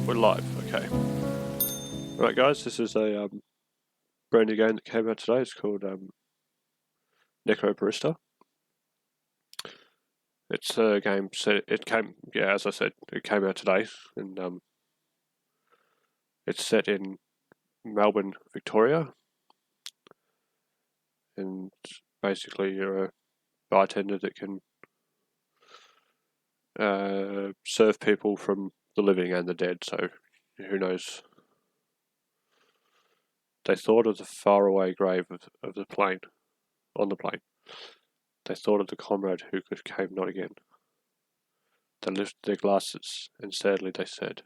We're live, okay. Right guys, this is a brand new game that came out today. It's called NecroBarista. It's a game set, as I said, it came out today, and it's set in Melbourne, Victoria, and basically you're a bartender that can serve people from the living and the dead, so who knows. They thought of the faraway grave of the plane, on the plane. They thought of the comrade who came not again. They lifted their glasses, and sadly they said,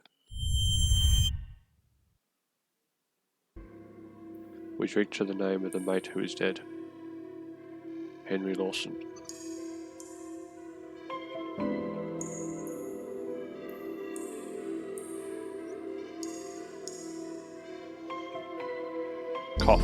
"We drink to the name of the mate who is dead, Henry Lawson." Cough.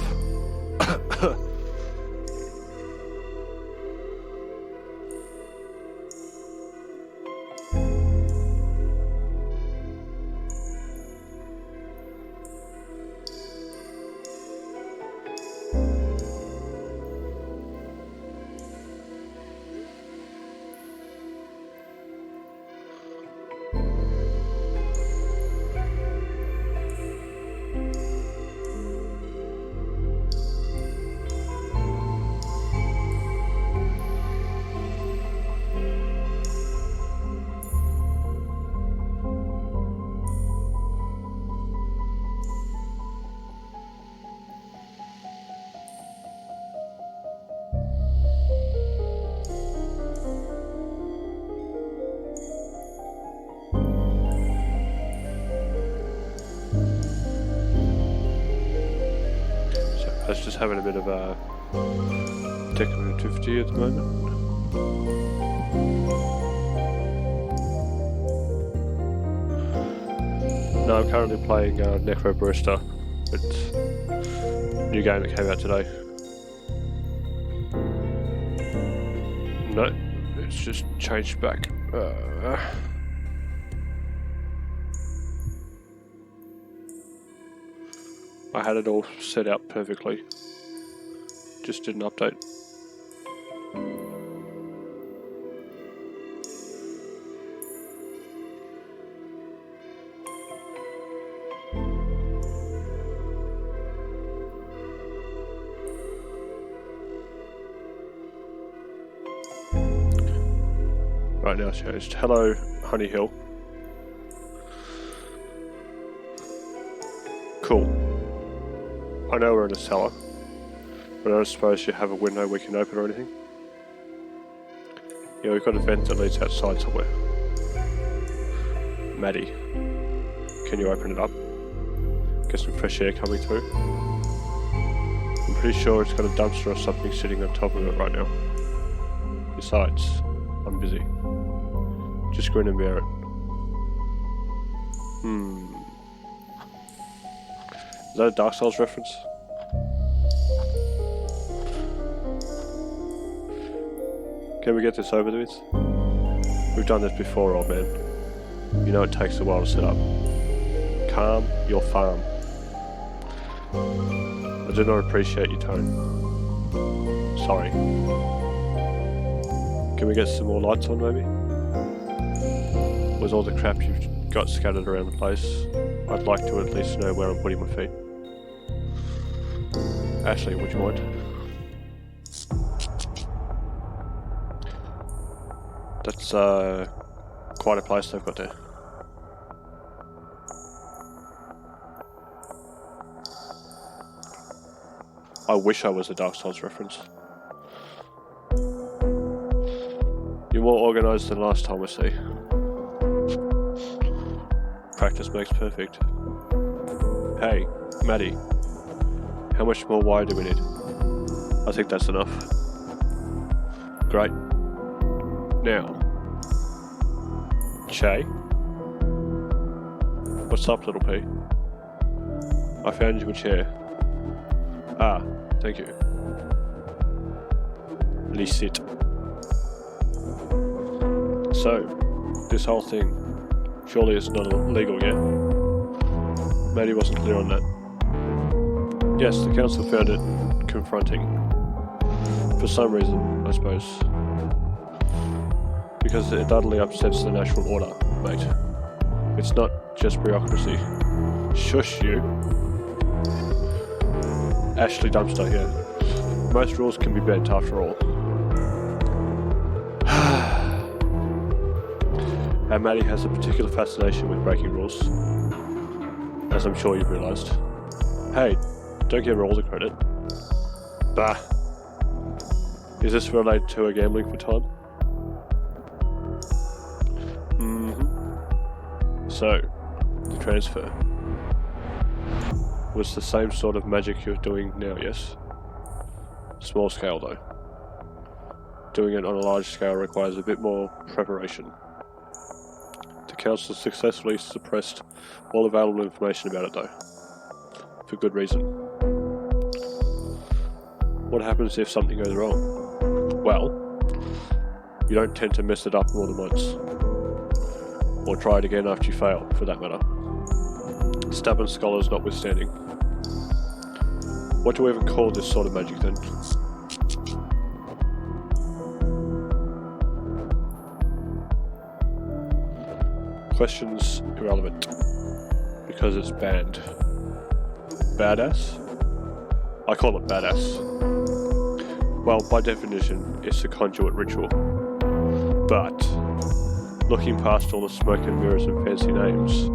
That's just having a bit of a technical difficulty at the moment. No, I'm currently playing NecroBarista. It's a new game that came out today. No, it's just changed back. I had it all set out perfectly. Just didn't update. Right now it's changed. Hello, Honey Hill. Cool. I know we're in a cellar, but I don't suppose you have a window we can open or anything? Yeah, we've got a vent that leads outside somewhere. Maddie, can you open it up? Get some fresh air coming through. I'm pretty sure it's got a dumpster or something sitting on top of it right now. Besides, I'm busy. Just grin and bear it. Is that a Dark Souls reference? Can we get this over with? We've done this before, old man. You know it takes a while to set up. Calm your farm. I do not appreciate your tone. Sorry. Can we get some more lights on, maybe? With all the crap you've got scattered around the place, I'd like to at least know where I'm putting my feet. Ashley, would you mind? That's quite a place they've got there. I wish I was a Dark Souls reference. You're more organised than last time, I see. Practice makes perfect. Hey, Maddie. How much more wire do we need? I think that's enough. Great. Now. Che? What's up, little P? I found you a chair. Ah, thank you. Please sit. So, this whole thing, surely it's not illegal yet? Maddie wasn't clear on that. Yes, the council found it confronting. For some reason, I suppose. Because it utterly upsets the national order, mate. It's not just bureaucracy. Shush you. Ashley Dumpster here. Most rules can be bent after all. And Maddie has a particular fascination with breaking rules. As I'm sure you've realised. Hey, don't give her all the credit. Bah. Is this related to her gambling for time? So, the transfer was the same sort of magic you're doing now, yes? Small scale though. Doing it on a large scale requires a bit more preparation. The council successfully suppressed all available information about it though. For good reason. What happens if something goes wrong? Well, you don't tend to mess it up more than once. Or try it again after you fail, for that matter. Stubborn scholars notwithstanding. What do we even call this sort of magic then? Question's irrelevant. Because it's banned. Badass? I call it badass. Well, by definition, it's a conduit ritual. But looking past all the smoke and mirrors and fancy names,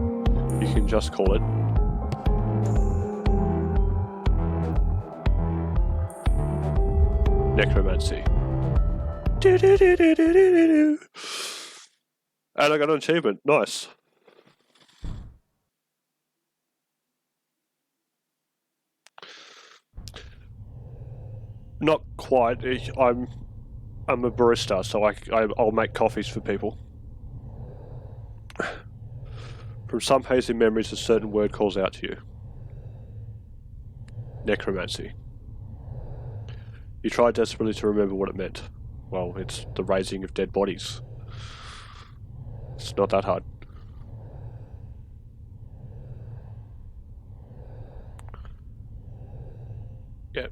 you can just call it necromancy. And I got an achievement. Nice. Not quite. I'm a barista, so I'll make coffees for people. From some hazy memories, a certain word calls out to you. Necromancy. You try desperately to remember what it meant. Well, it's the raising of dead bodies. It's not that hard. Yeah.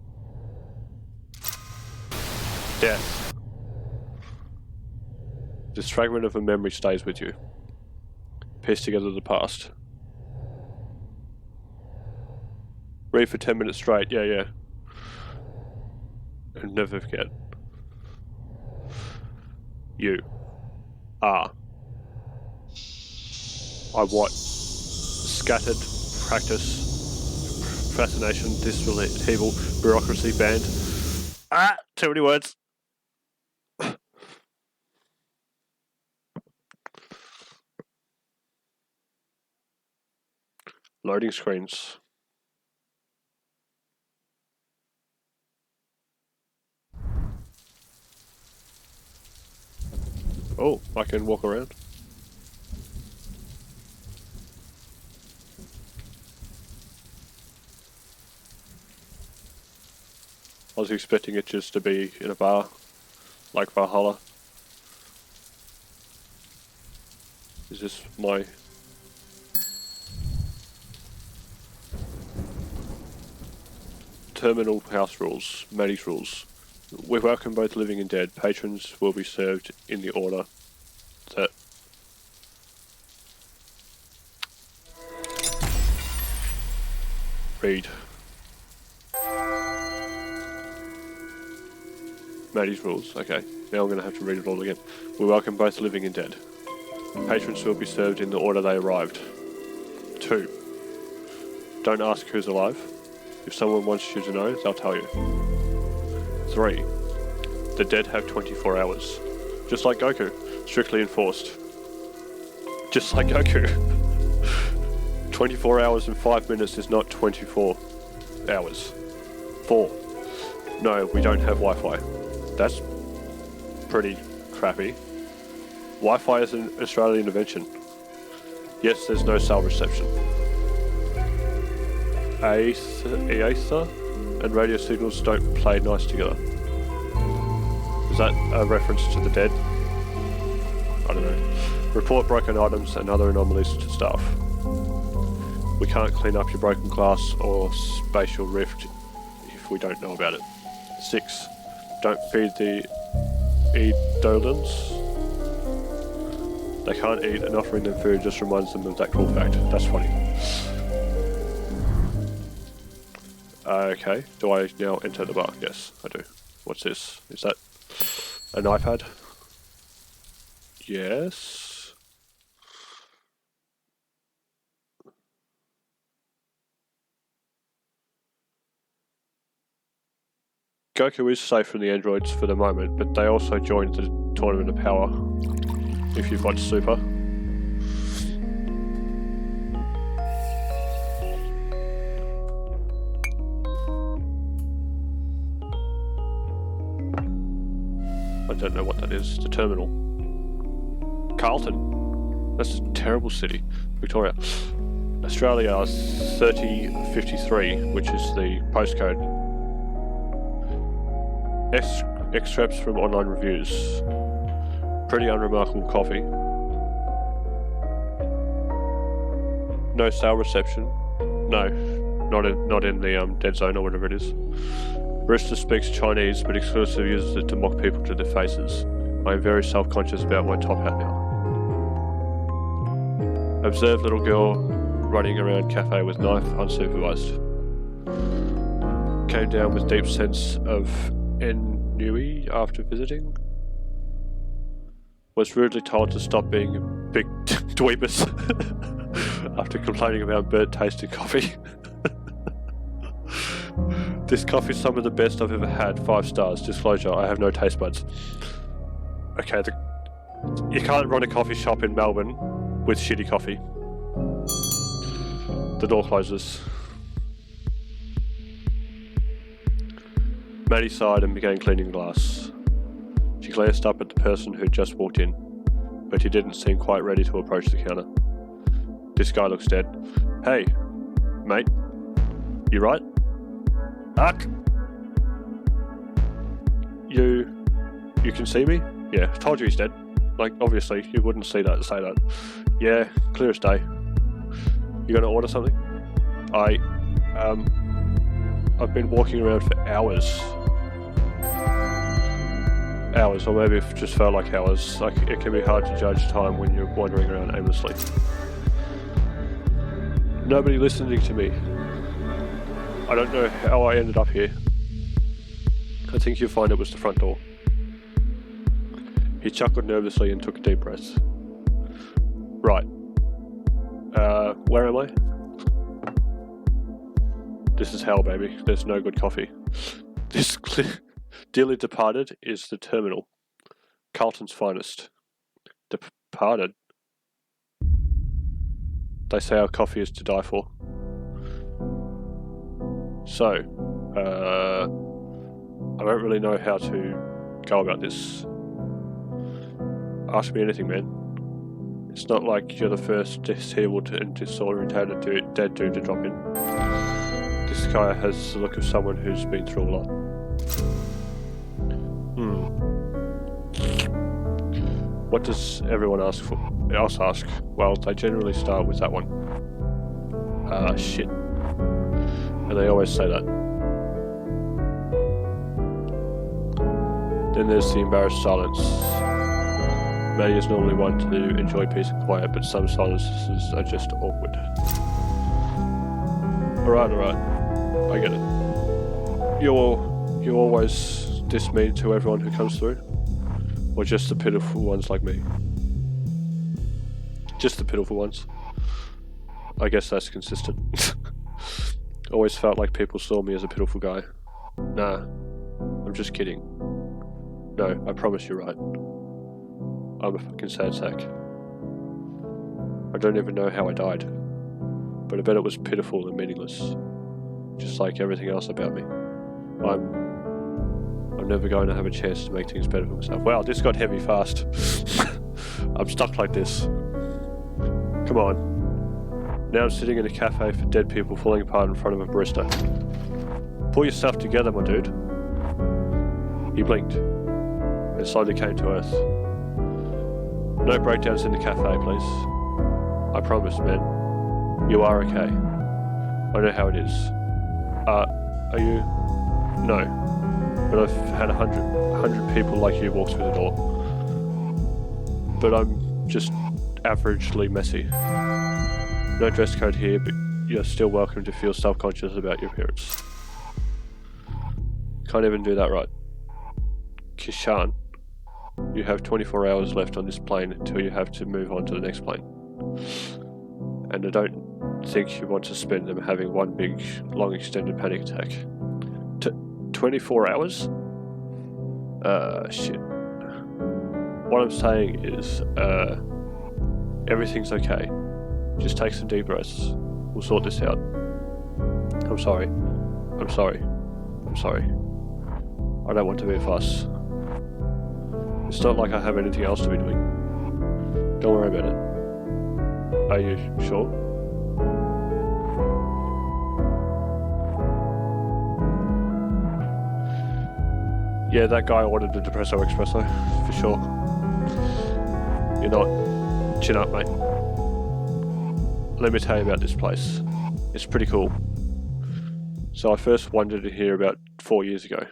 Death. This fragment of a memory stays with you. Piece together the past. Read for 10 minutes straight, yeah. And never forget. You are. I what? Scattered practice, fascination, disbelievable bureaucracy banned. Too many words. Loading screens. Oh, I can walk around. I was expecting it just to be in a bar, like Valhalla. Is this my... Terminal house rules, Maddie's rules. We welcome both living and dead. Patrons will be served in the order that... Read. Maddie's rules, okay. Now I'm going to have to read it all again. We welcome both living and dead. Patrons will be served in the order they arrived. 2. Don't ask who's alive. If someone wants you to know, they'll tell you. 3. The dead have 24 hours. Just like Goku. Strictly enforced. Just like Goku. 24 hours and 5 minutes is not 24 hours. 4. No, we don't have Wi-Fi. That's pretty crappy. Wi-Fi is an Australian invention. Yes, there's no cell reception. Ether and radio signals don't play nice together. Is that a reference to the dead? I don't know. Report broken items and other anomalies to staff. We can't clean up your broken glass or spatial rift if we don't know about it. 6. Don't feed the Eidolons. They can't eat, and offering them food just reminds them of that cruel fact. That's funny. Okay, do I now enter the bar? Yes, I do. What's this? Is that an iPad? Yes. Goku is safe from the androids for the moment, but they also joined the Tournament of Power. If you've got Super. I don't know what that is. The terminal. Carlton. That's a terrible city. Victoria. Australia 3053, which is the postcode. Extracts from online reviews. Pretty unremarkable coffee. No sale reception. No, not in the dead zone or whatever it is. Barista speaks Chinese, but exclusively uses it to mock people to their faces. I am very self-conscious about my top hat now. Observe little girl running around cafe with knife, unsupervised. Came down with deep sense of ennui after visiting. Was rudely told to stop being a big dweebus after complaining about bird-tasted coffee. This coffee is some of the best I've ever had. 5 stars. Disclosure, I have no taste buds. Okay, you can't run a coffee shop in Melbourne with shitty coffee. The door closes. Maddie sighed and began cleaning glass. She glanced up at the person who'd just walked in, but he didn't seem quite ready to approach the counter. This guy looks dead. Hey, mate. You right? Ark! You can see me? Yeah, told you he's dead. Like, obviously, you wouldn't say that. Yeah, clear as day. You gonna order something? I've been walking around for hours. Or maybe it just felt like hours. Like, it can be hard to judge time when you're wandering around aimlessly. Nobody listening to me. I don't know how I ended up here. I think you'll find it was the front door. He chuckled nervously and took a deep breath. Right. Where am I? This is hell, baby. There's no good coffee. This dearly departed is the terminal. Carlton's finest. Departed? They say our coffee is to die for. So, I don't really know how to go about this. Ask me anything, man. It's not like you're the first disabled and disorientated dead dude to drop in. This guy has the look of someone who's been through a lot. What does everyone else ask? Well, they generally start with that one. Shit. And they always say that. Then there's the embarrassed silence. Maddie is normally one to enjoy peace and quiet, but some silences are just awkward. Alright. I get it. You always this mean to everyone who comes through? Or just the pitiful ones like me? Just the pitiful ones. I guess that's consistent. Always felt like people saw me as a pitiful guy. Nah, I'm just kidding. No, I promise you're right. I'm a fucking sad sack. I don't even know how I died, but I bet it was pitiful and meaningless, just like everything else about me. I'm never going to have a chance to make things better for myself. Wow, this got heavy fast. I'm stuck like this. Come on. Now I'm sitting in a cafe for dead people falling apart in front of a barista. Pull yourself together, my dude. He blinked and slowly came to earth. No breakdowns in the cafe, please. I promise, man. You are okay. I know how it is. Are you? No. But I've had 100 people like you walk through the door. But I'm just averagely messy. No dress code here, but you're still welcome to feel self-conscious about your appearance. Can't even do that right. Kishan, you have 24 hours left on this plane until you have to move on to the next plane. And I don't think you want to spend them having one big, long extended panic attack. 24 hours? Shit. What I'm saying is, everything's okay. Just take some deep breaths. We'll sort this out. I'm sorry. I'm sorry. I'm sorry. I don't want to be a fuss. It's not like I have anything else to be doing. Don't worry about it. Are you sure? Yeah, that guy ordered a Depresso Espresso, for sure. You're not. Chin up, mate. Let me tell you about this place. It's pretty cool. So I first wandered in here about 4 years ago.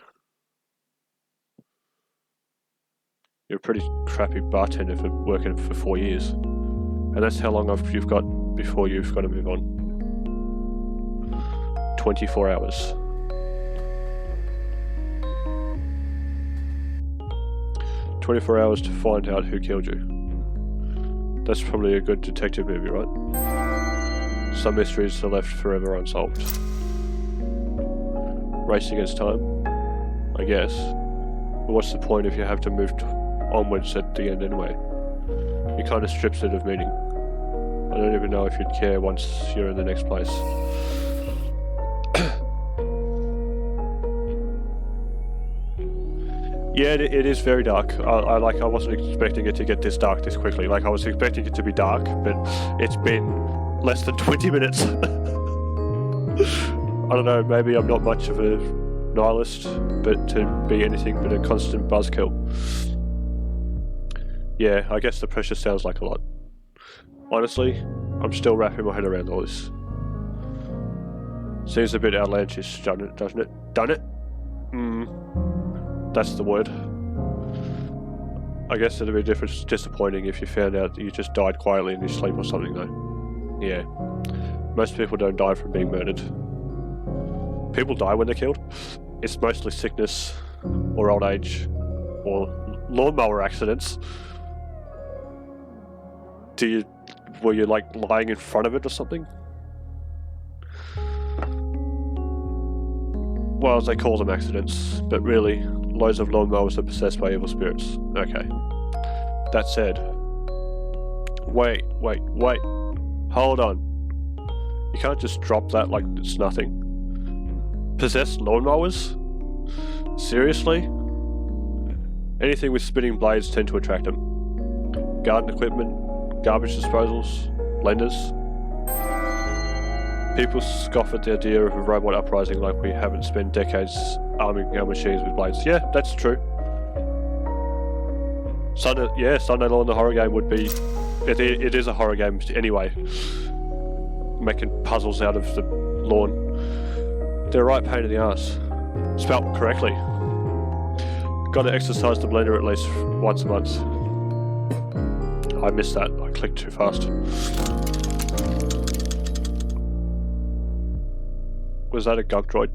You're a pretty crappy bartender for working for 4 years. And that's how long you've got before you've got to move on. 24 hours. "24 hours to find out who killed you." That's probably a good detective movie, right? Some mysteries are left forever unsolved. Race against time? I guess. But what's the point if you have to move onwards at the end anyway? It kind of strips it of meaning. I don't even know if you'd care once you're in the next place. Yeah, it is very dark. I wasn't expecting it to get this dark this quickly. Like, I was expecting it to be dark, but it's been less than 20 minutes. I don't know, maybe I'm not much of a nihilist, but to be anything but a constant buzzkill. Yeah, I guess the pressure sounds like a lot. Honestly, I'm still wrapping my head around all this. Seems a bit outlandish, doesn't it? Done it? That's the word. I guess it'd be disappointing if you found out that you just died quietly in your sleep or something, though. Yeah. Most people don't die from being murdered. People die when they're killed. It's mostly sickness, or old age, or lawnmower accidents. Were you like lying in front of it or something? Well, they call them accidents, but really, loads of lawnmowers are possessed by evil spirits. Okay. That said... Wait. Hold on. You can't just drop that like it's nothing. Possessed lawnmowers? Seriously? Anything with spinning blades tend to attract them. Garden equipment, garbage disposals, lenders. People scoff at the idea of a robot uprising like we haven't spent decades arming our machines with blades. Yeah, that's true. Sunday Lawn, the horror game would be... It is a horror game anyway. Making puzzles out of the lawn. They're a right pain in the ass. Spelt correctly. Got to exercise the blender at least once a month. I missed that. I clicked too fast. Was that a gunk droid?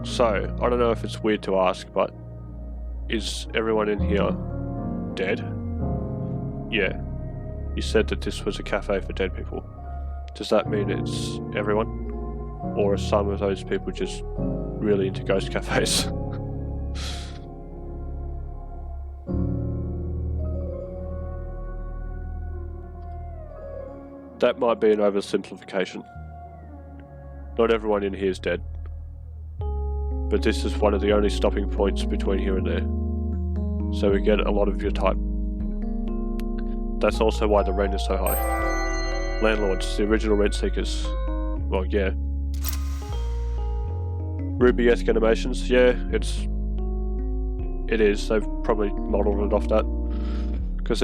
So, I don't know if it's weird to ask, but is everyone in here dead? Yeah. You said that this was a cafe for dead people. Does that mean it's everyone? Or are some of those people just really into ghost cafes? That might be an oversimplification. Not everyone in here is dead. But this is one of the only stopping points between here and there. So we get a lot of your type. That's also why the rent is so high. Landlords, the original rent seekers. Well, yeah. Ruby-esque animations, yeah, it is. They've probably modelled it off that. Because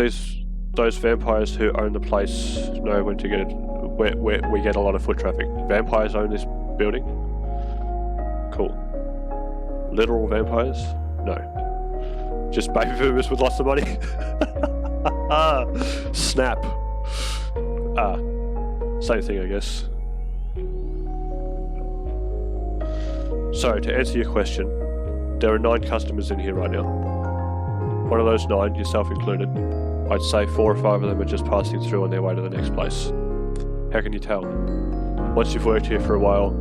those vampires who own the place know when to get it, where we get a lot of foot traffic. Vampires own this building? Cool. Literal vampires? No. Just baby boomers with lots of money? Snap. Same thing, I guess. So, to answer your question, there are 9 customers in here right now. One of those 9, yourself included, I'd say 4 or 5 of them are just passing through on their way to the next place. How can you tell? Once you've worked here for a while,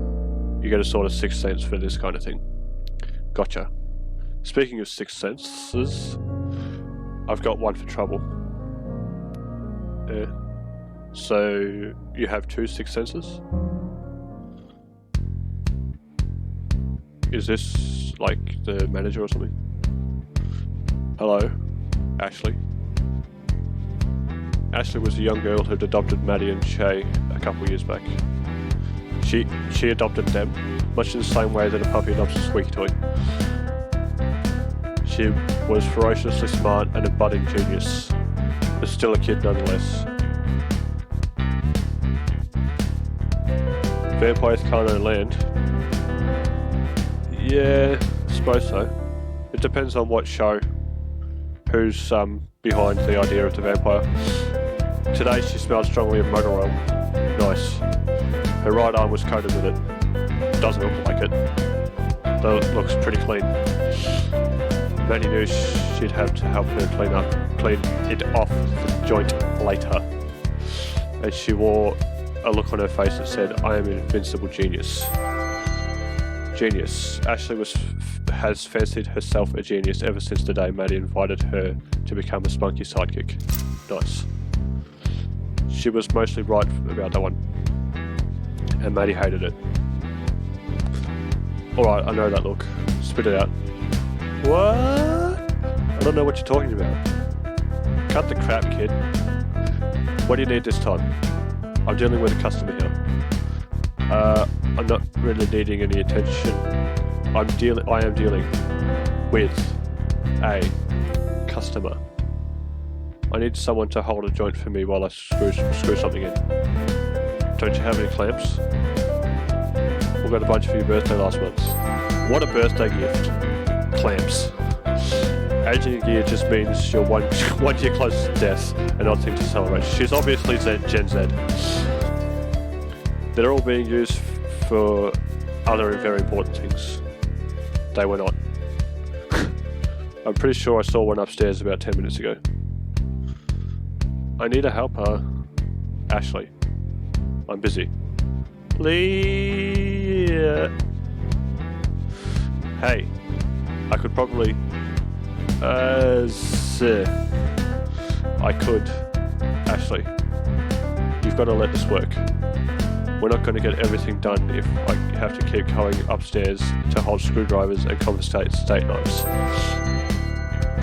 you get a sort of sixth sense for this kind of thing. Gotcha. Speaking of sixth senses, I've got one for trouble. So, you have 2 sixth senses? Is this like the manager or something? Hello, Ashley. Ashley was a young girl who'd adopted Maddie and Shay a couple of years back. She adopted them, much in the same way that a puppy adopts a squeaky toy. She was ferociously smart and a budding genius, but still a kid nonetheless. Vampires can't own land. Yeah, I suppose so. It depends on what show, who's behind the idea of the vampire. Today she smelled strongly of motor oil. Nice. Her right arm was coated with it. Doesn't look like it, though it looks pretty clean. Maddie knew she'd have to help her clean it off the joint later. And she wore a look on her face that said, "I am an invincible genius." Genius. Ashley has fancied herself a genius ever since the day Maddie invited her to become a spunky sidekick. Nice. She was mostly right about that one. And Maddie hated it. Alright, I know that look. Spit it out. What? I don't know what you're talking about. Cut the crap, kid. What do you need this time? I'm dealing with a customer here. I'm not really needing any attention. I am dealing with a customer. I need someone to hold a joint for me while I screw something in. Don't you have any clamps? We got a bunch for your birthday last month. What a birthday gift. Clamps. Aging a year just means you're one year closer to death and nothing to celebrate. She's obviously Gen Z. They're all being used for other very important things. They were not. I'm pretty sure I saw one upstairs about 10 minutes ago. I need a helper. Ashley. I'm busy. Please. Hey, I could probably... I could. Ashley, you've got to let this work. We're not going to get everything done if I have to keep going upstairs to hold screwdrivers and confiscate steak knives.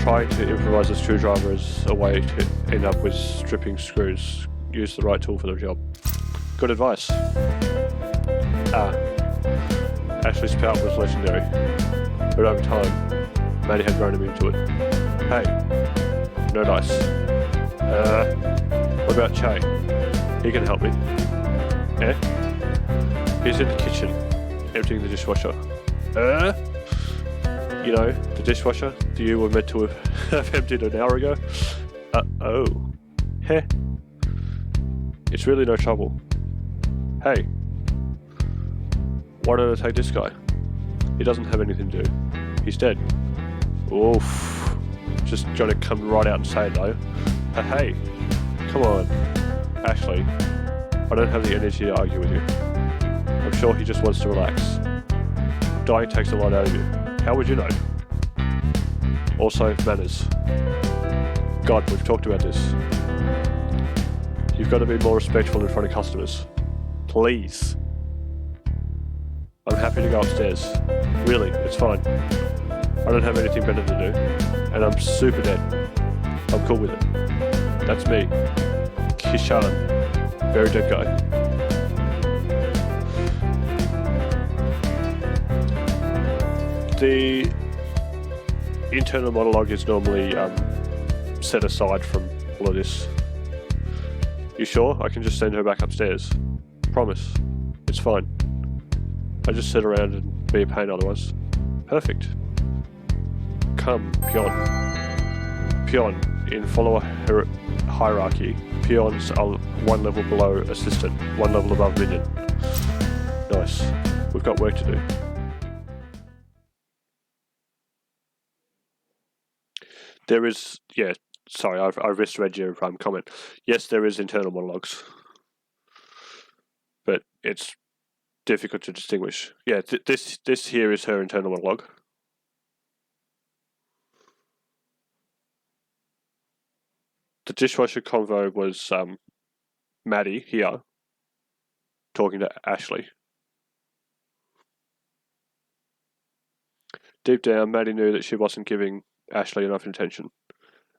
Trying to improvise a screwdriver is a way to end up with stripping screws. Use the right tool for the job. Good advice. Ashley's power was legendary, but over time, Maddie had grown him into it. Hey, no dice. What about Che? He can help me. He's in the kitchen, emptying the dishwasher. You know, the dishwasher that you were meant to have emptied an hour ago? Oh. Heh. It's really no trouble. Hey. Why don't I take this guy? He doesn't have anything to do. He's dead. Oof. Just gonna come right out and say it though. Hey. Come on. Ashley. I don't have the energy to argue with you. I'm sure he just wants to relax. Dying takes a lot out of you. How would you know? Also, manners. God, we've talked about this. You've got to be more respectful in front of customers. Please. I'm happy to go upstairs. Really, it's fine. I don't have anything better to do. And I'm super dead. I'm cool with it. That's me. Kishan. Very dead guy. The internal monologue is normally set aside from all of this. You sure? I can just send her back upstairs. Promise. It's fine. I just sit around and be a pain otherwise. Perfect. Come, peon. Peon. In follower hierarchy, peons are one level below assistant, one level above minion. Nice. We've got work to do. There is, yeah, sorry, I've misread your comment. Yes, there is internal monologues, but it's difficult to distinguish. Yeah, this here is her internal monologue. The dishwasher convo was Maddie here talking to Ashley. Deep down, Maddie knew that she wasn't giving Ashley enough attention,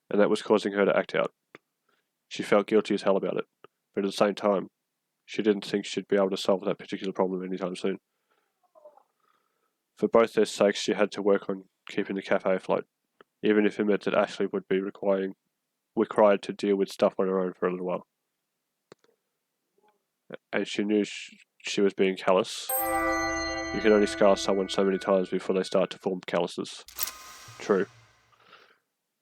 and that was causing her to act out. She felt guilty as hell about it, but at the same time, she didn't think she'd be able to solve that particular problem anytime soon. For both their sakes, she had to work on keeping the cafe afloat, even if it meant that Ashley would be required to deal with stuff on her own for a little while. And she knew she was being callous. You can only scar someone so many times before they start to form calluses. True.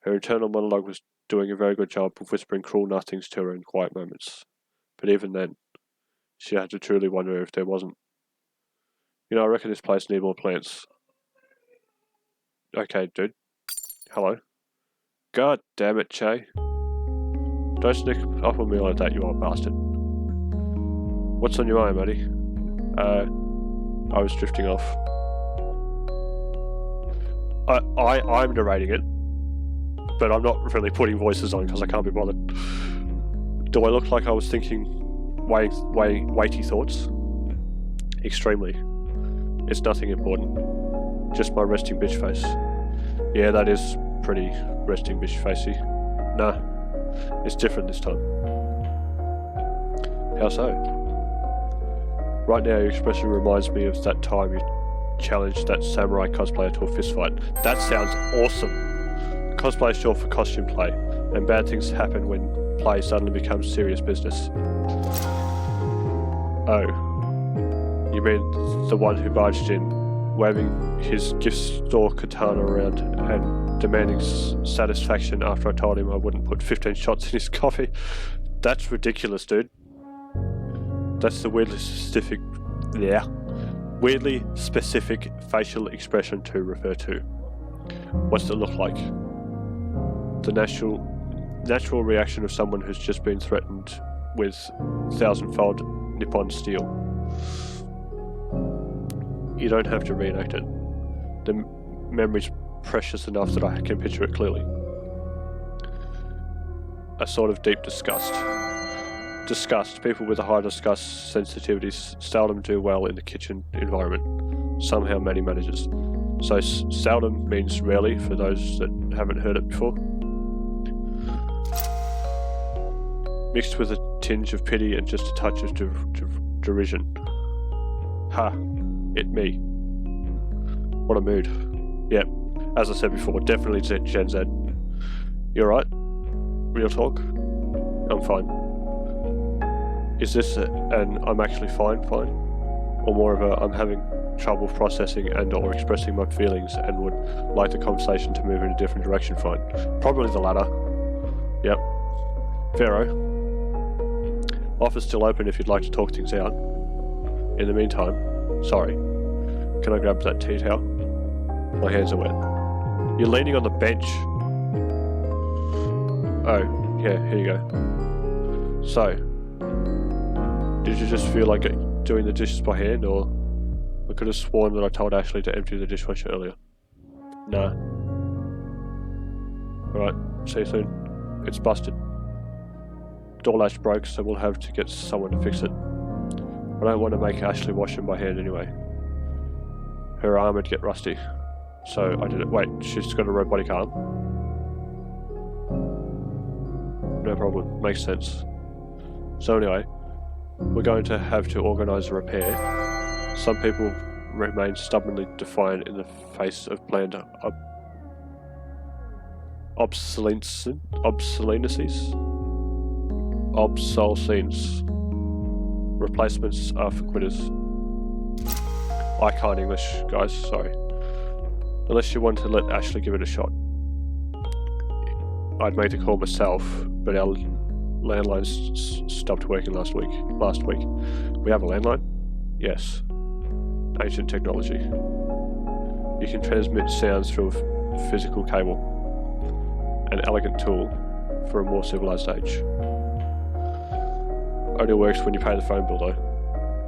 Her internal monologue was doing a very good job of whispering cruel nothings to her in quiet moments. But even then, she had to truly wonder if there wasn't. You know, I reckon this place needs more plants. Okay, dude. Hello. God damn it, Che. Don't sneak up on me like that, you old bastard. What's on your mind, Maddie? I was drifting off. I'm narrating it, but I'm not really putting voices on because I can't be bothered. Do I look like I was thinking weighty thoughts? Extremely. It's nothing important. Just my resting bitch face. Yeah, that is pretty resting bitch facey. Nah, it's different this time. How so? Right now, your expression reminds me of that time you challenged that samurai cosplayer to a fistfight. That sounds awesome. Cosplay is short for costume play, and bad things happen when play suddenly becomes serious business. Oh, you mean the one who barged in, waving his gift store katana around and demanding satisfaction after I told him I wouldn't put 15 shots in his coffee? That's ridiculous, dude. That's the weirdly specific facial expression to refer to. What's it look like? The natural reaction of someone who's just been threatened with 1,000-fold Nippon steel. You don't have to reenact it. The memory's precious enough that I can picture it clearly. A sort of deep disgust. People with a high disgust sensitivity seldom do well in the kitchen environment. Somehow Maddie manages. So seldom means rarely for those that haven't heard it before. Mixed with a tinge of pity and just a touch of derision. Ha, it me. What a mood. Yep, as I said before, definitely Gen Z. You alright? Real talk? I'm fine. Is this an I'm actually fine, or more of a I'm having trouble processing and or expressing my feelings and would like the conversation to move in a different direction fine? Probably the latter. Yep. Pharaoh. Office still open if you'd like to talk things out. In the meantime, sorry. Can I grab that tea towel? My hands are wet. You're leaning on the bench. Oh, yeah, here you go. So, did you just feel like doing the dishes by hand, or I could have sworn that I told Ashley to empty the dishwasher earlier? Nah. Alright, see you soon. It's busted. Door latch broke, so we'll have to get someone to fix it. I don't want to make Ashley wash them by hand anyway. Her arm would get rusty. So I did it. Wait, she's got a robotic arm? No problem, makes sense. So anyway, we're going to have to organise a repair. Some people remain stubbornly defiant in the face of planned obsolescence. Replacements are for quitters. I can't English, guys, sorry. Unless you want to let Ashley give it a shot. I'd made the call myself, but our landline stopped working last week. We have a landline? Yes. Ancient technology. You can transmit sounds through a physical cable. An elegant tool for a more civilized age. Only works when you pay the phone bill though.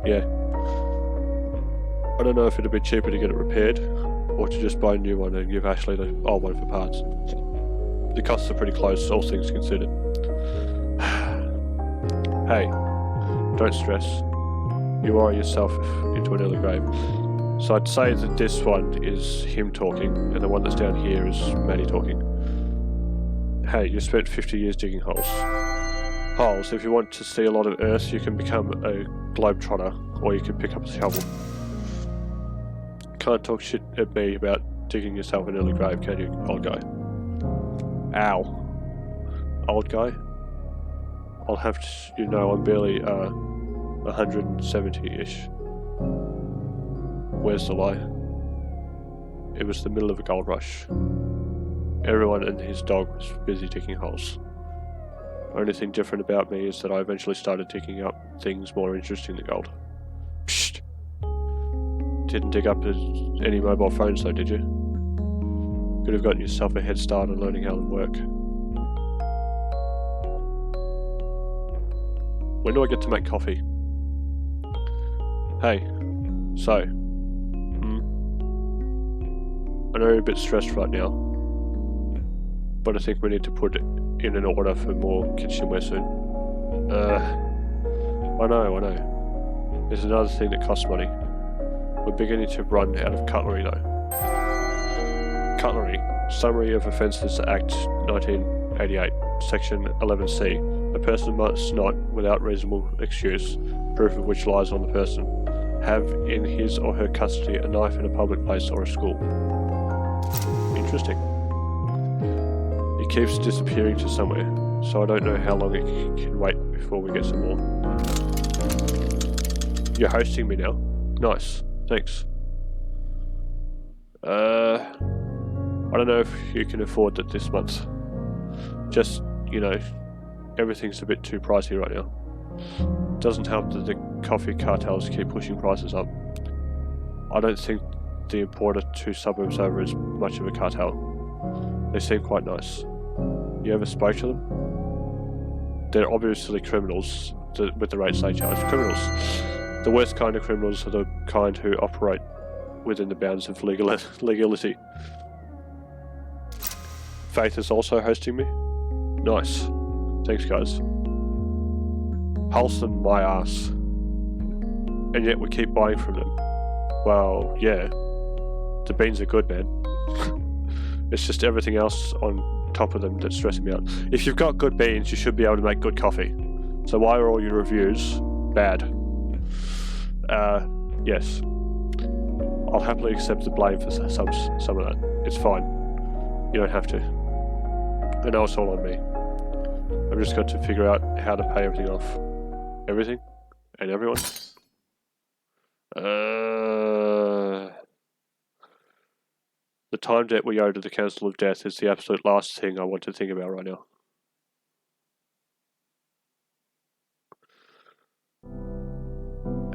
Yeah. I don't know if it'd be cheaper to get it repaired, or to just buy a new one and give Ashley the old one for parts. The costs are pretty close, all things considered. Hey, don't stress. You are yourself into an early grave. So I'd say that this one is him talking, and the one that's down here is Maddie talking. Hey, you spent 50 years digging holes. If you want to see a lot of Earth, you can become a globetrotter, or you can pick up a shovel. Can't talk shit at me about digging yourself an early grave, can you, old guy? Ow. Old guy? I'll have to, you know, I'm barely 170-ish. Where's the lie? It was the middle of a gold rush. Everyone and his dog was busy digging holes. Only thing different about me is that I eventually started digging up things more interesting than gold. Psst! Didn't dig up any mobile phones though, did you? Could have gotten yourself a head start on learning how they work. When do I get to make coffee? Hey, so, I know you're a bit stressed right now, but I think we need to put in an order for more kitchenware soon. I know. There's another thing that costs money. We're beginning to run out of cutlery though. Cutlery. Summary of Offences Act 1988, Section 11C. A person must not, without reasonable excuse, proof of which lies on the person, have in his or her custody a knife in a public place or a school. Interesting. It keeps disappearing to somewhere, so I don't know how long it can wait before we get some more. You're hosting me now? Nice, thanks. I don't know if you can afford that this month. Just, you know, everything's a bit too pricey right now. Doesn't help that the coffee cartels keep pushing prices up. I don't think the importer 2 suburbs over is much of a cartel. They seem quite nice. You ever spoke to them? They're obviously criminals with the rates they charge. Criminals. The worst kind of criminals are the kind who operate within the bounds of legality. Faith is also hosting me? Nice. Thanks, guys. Wholesome my ass. And yet we keep buying from them. Well, yeah. The beans are good, man. It's just everything else on top of them that's stressing me out. If you've got good beans, you should be able to make good coffee. So why are all your reviews bad? Yes. I'll happily accept the blame for some of that. It's fine. You don't have to. I know it's all on me. I've just got to figure out how to pay everything off. Everything? And everyone? The time debt we owe to the Council of Death is the absolute last thing I want to think about right now.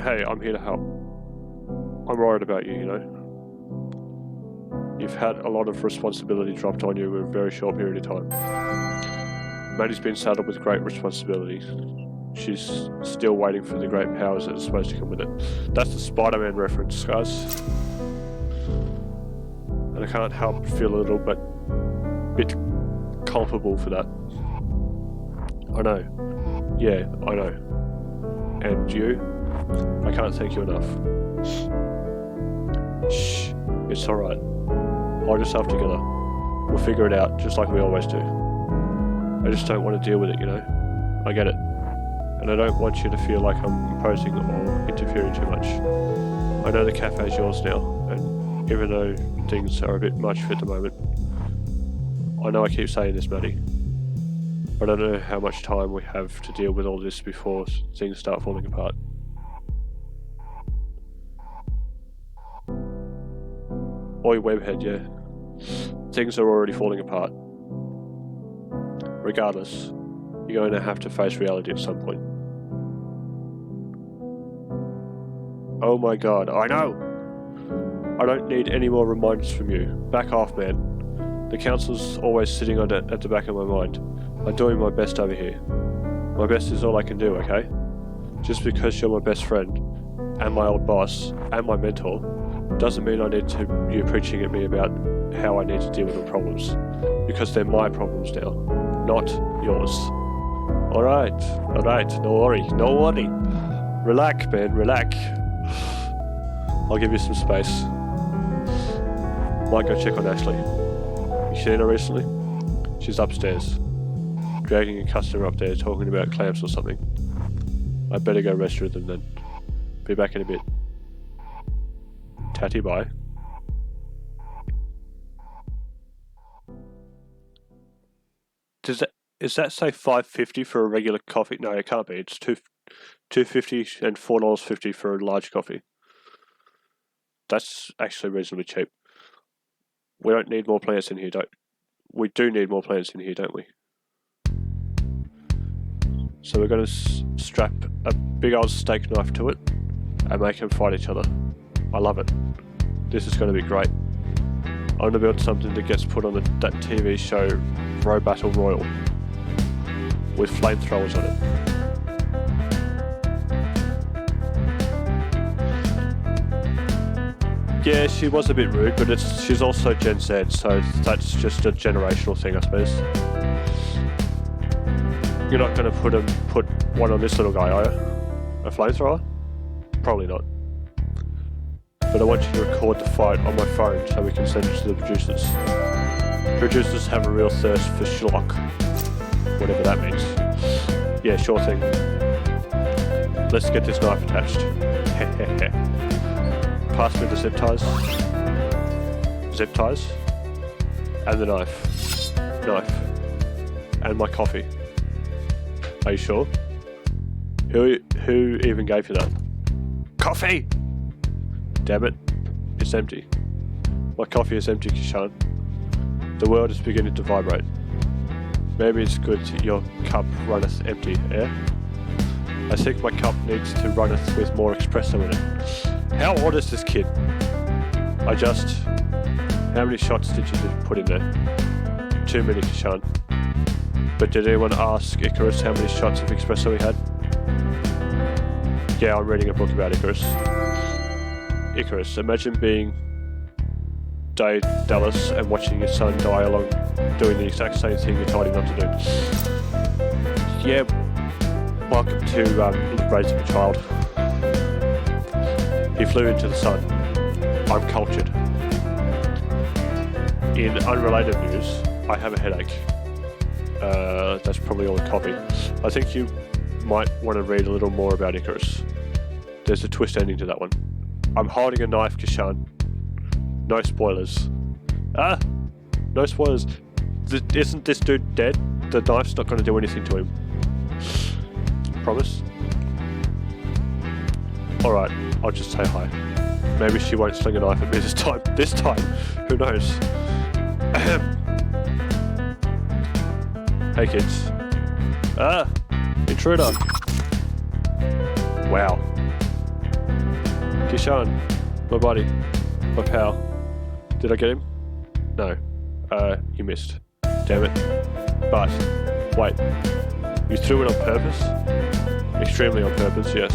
Hey, I'm here to help. I'm worried about you, you know. You've had a lot of responsibility dropped on you in a very short period of time. Maddie's been saddled with great responsibility. She's still waiting for the great powers that are supposed to come with it. That's the Spider-Man reference, guys. And I can't help but feel a little bit culpable for that. I know. Yeah, I know. And you? I can't thank you enough. Shh. It's alright. Hold yourself together. We'll figure it out, just like we always do. I just don't want to deal with it, you know? I get it. And I don't want you to feel like I'm imposing or interfering too much. I know the cafe's yours now, and even though things are a bit much at the moment, I know I keep saying this, Maddie. I don't know how much time we have to deal with all this before things start falling apart. Oi, webhead, yeah. Things are already falling apart. Regardless, you're going to have to face reality at some point. Oh my god, I know! I don't need any more reminders from you. Back off, man. The council's always sitting at the back of my mind. I'm doing my best over here. My best is all I can do, okay? Just because you're my best friend, and my old boss, and my mentor, doesn't mean I need you preaching at me about how I need to deal with the problems. Because they're my problems now, not yours. Alright, no worry. Relax, man, relax. I'll give you some space. Might go check on Ashley. You seen her recently? She's upstairs, dragging a customer up there talking about clamps or something. I'd better go rest with them then. Be back in a bit. Tatty, bye. Is that say $5.50 for a regular coffee? No, it can't be. It's $2.50 and $4.50 for a large coffee. That's actually reasonably cheap. We don't need more plants in here, we do need more plants in here, don't we? So we're going to strap a big old steak knife to it and make them fight each other. I love it. This is going to be great. I'm going to build something that gets put on that TV show Row Battle Royal with flamethrowers on it. Yeah, she was a bit rude, but she's also Gen Z, so that's just a generational thing, I suppose. You're not going to put one on this little guy, are you? A flamethrower? Probably not. But I want you to record the fight on my phone so we can send it to the producers. Producers have a real thirst for schlock, whatever that means. Yeah, sure thing. Let's get this knife attached. Pass me the zip ties, and the knife, and my coffee. Are you sure? Who even gave you that? Coffee! Damn it, it's empty. My coffee is empty, Kishan. The world is beginning to vibrate. Maybe it's good that your cup runneth empty, eh? I think my cup needs to runneth with more espresso in it. How old is this kid? How many shots did you put in there? Too many, Kishan. But did anyone ask Icarus how many shots of espresso he had? Yeah, I'm reading a book about Icarus. Icarus, imagine being Dallas and watching your son die along doing the exact same thing you told him not to do. Yeah, welcome to raising a child. He flew into the sun. I'm cultured. In unrelated news, I have a headache. That's probably all the coffee. I think you might want to read a little more about Icarus. There's a twist ending to that one. I'm holding a knife, Kishan. No spoilers. No spoilers. Isn't this dude dead? The knife's not going to do anything to him. Promise? Alright, I'll just say hi. Maybe she won't sling a knife at me this time. Who knows? Hey kids. Intruder. Wow. Kishan, my buddy, my pal. Did I get him? No. You missed. Damn it. But, wait. You threw it on purpose? Extremely on purpose, yes.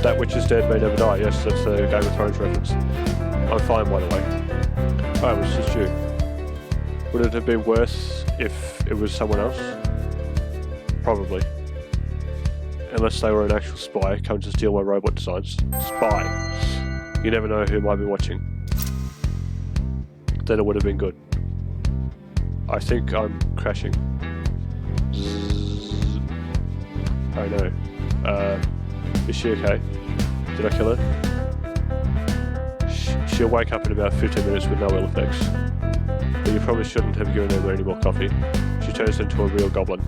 That which is dead may never die. Yes, that's the Game of Thrones reference. I'm fine, by the way. Oh, it was just you. Would it have been worse if it was someone else? Probably. Unless they were an actual spy coming to steal my robot designs. Spy. You never know who might be watching. Then it would have been good. I think I'm crashing. Zzz. Oh no. Is she okay? Did I kill her? She'll wake up in about 15 minutes with no ill effects. But you probably shouldn't have given her any more coffee. She turns into a real goblin.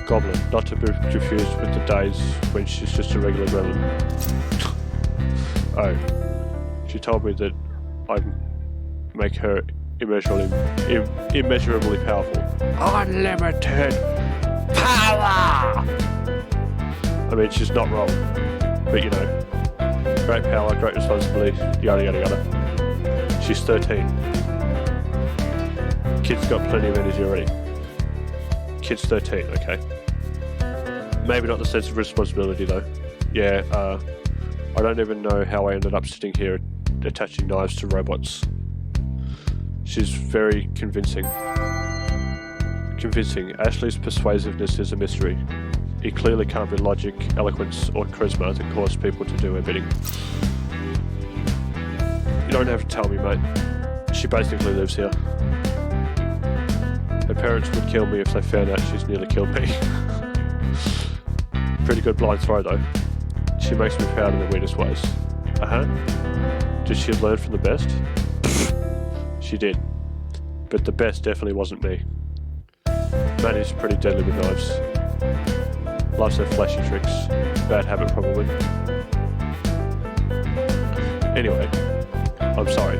Goblin, not to be confused with the days when she's just a regular gremlin. Oh, she told me that I'd make her immeasurably powerful. Unlimited power! I mean, she's not wrong, but you know, great power, great responsibility, yada yada yada. She's 13. Kid's got plenty of energy already. Kid's 13, okay. Maybe not the sense of responsibility though. Yeah, I don't even know how I ended up sitting here attaching knives to robots. She's very convincing. Ashley's persuasiveness is a mystery. It clearly can't be logic, eloquence, or charisma that cause people to do her bidding. You don't have to tell me, mate. She basically lives here. Her parents would kill me if they found out she's nearly killed me. Pretty good blind throw though. She makes me proud in the weirdest ways. Did she learn from the best? She did. But the best definitely wasn't me. Maddie's pretty deadly with knives. Loves her flashy tricks. Bad habit probably. Anyway, I'm sorry.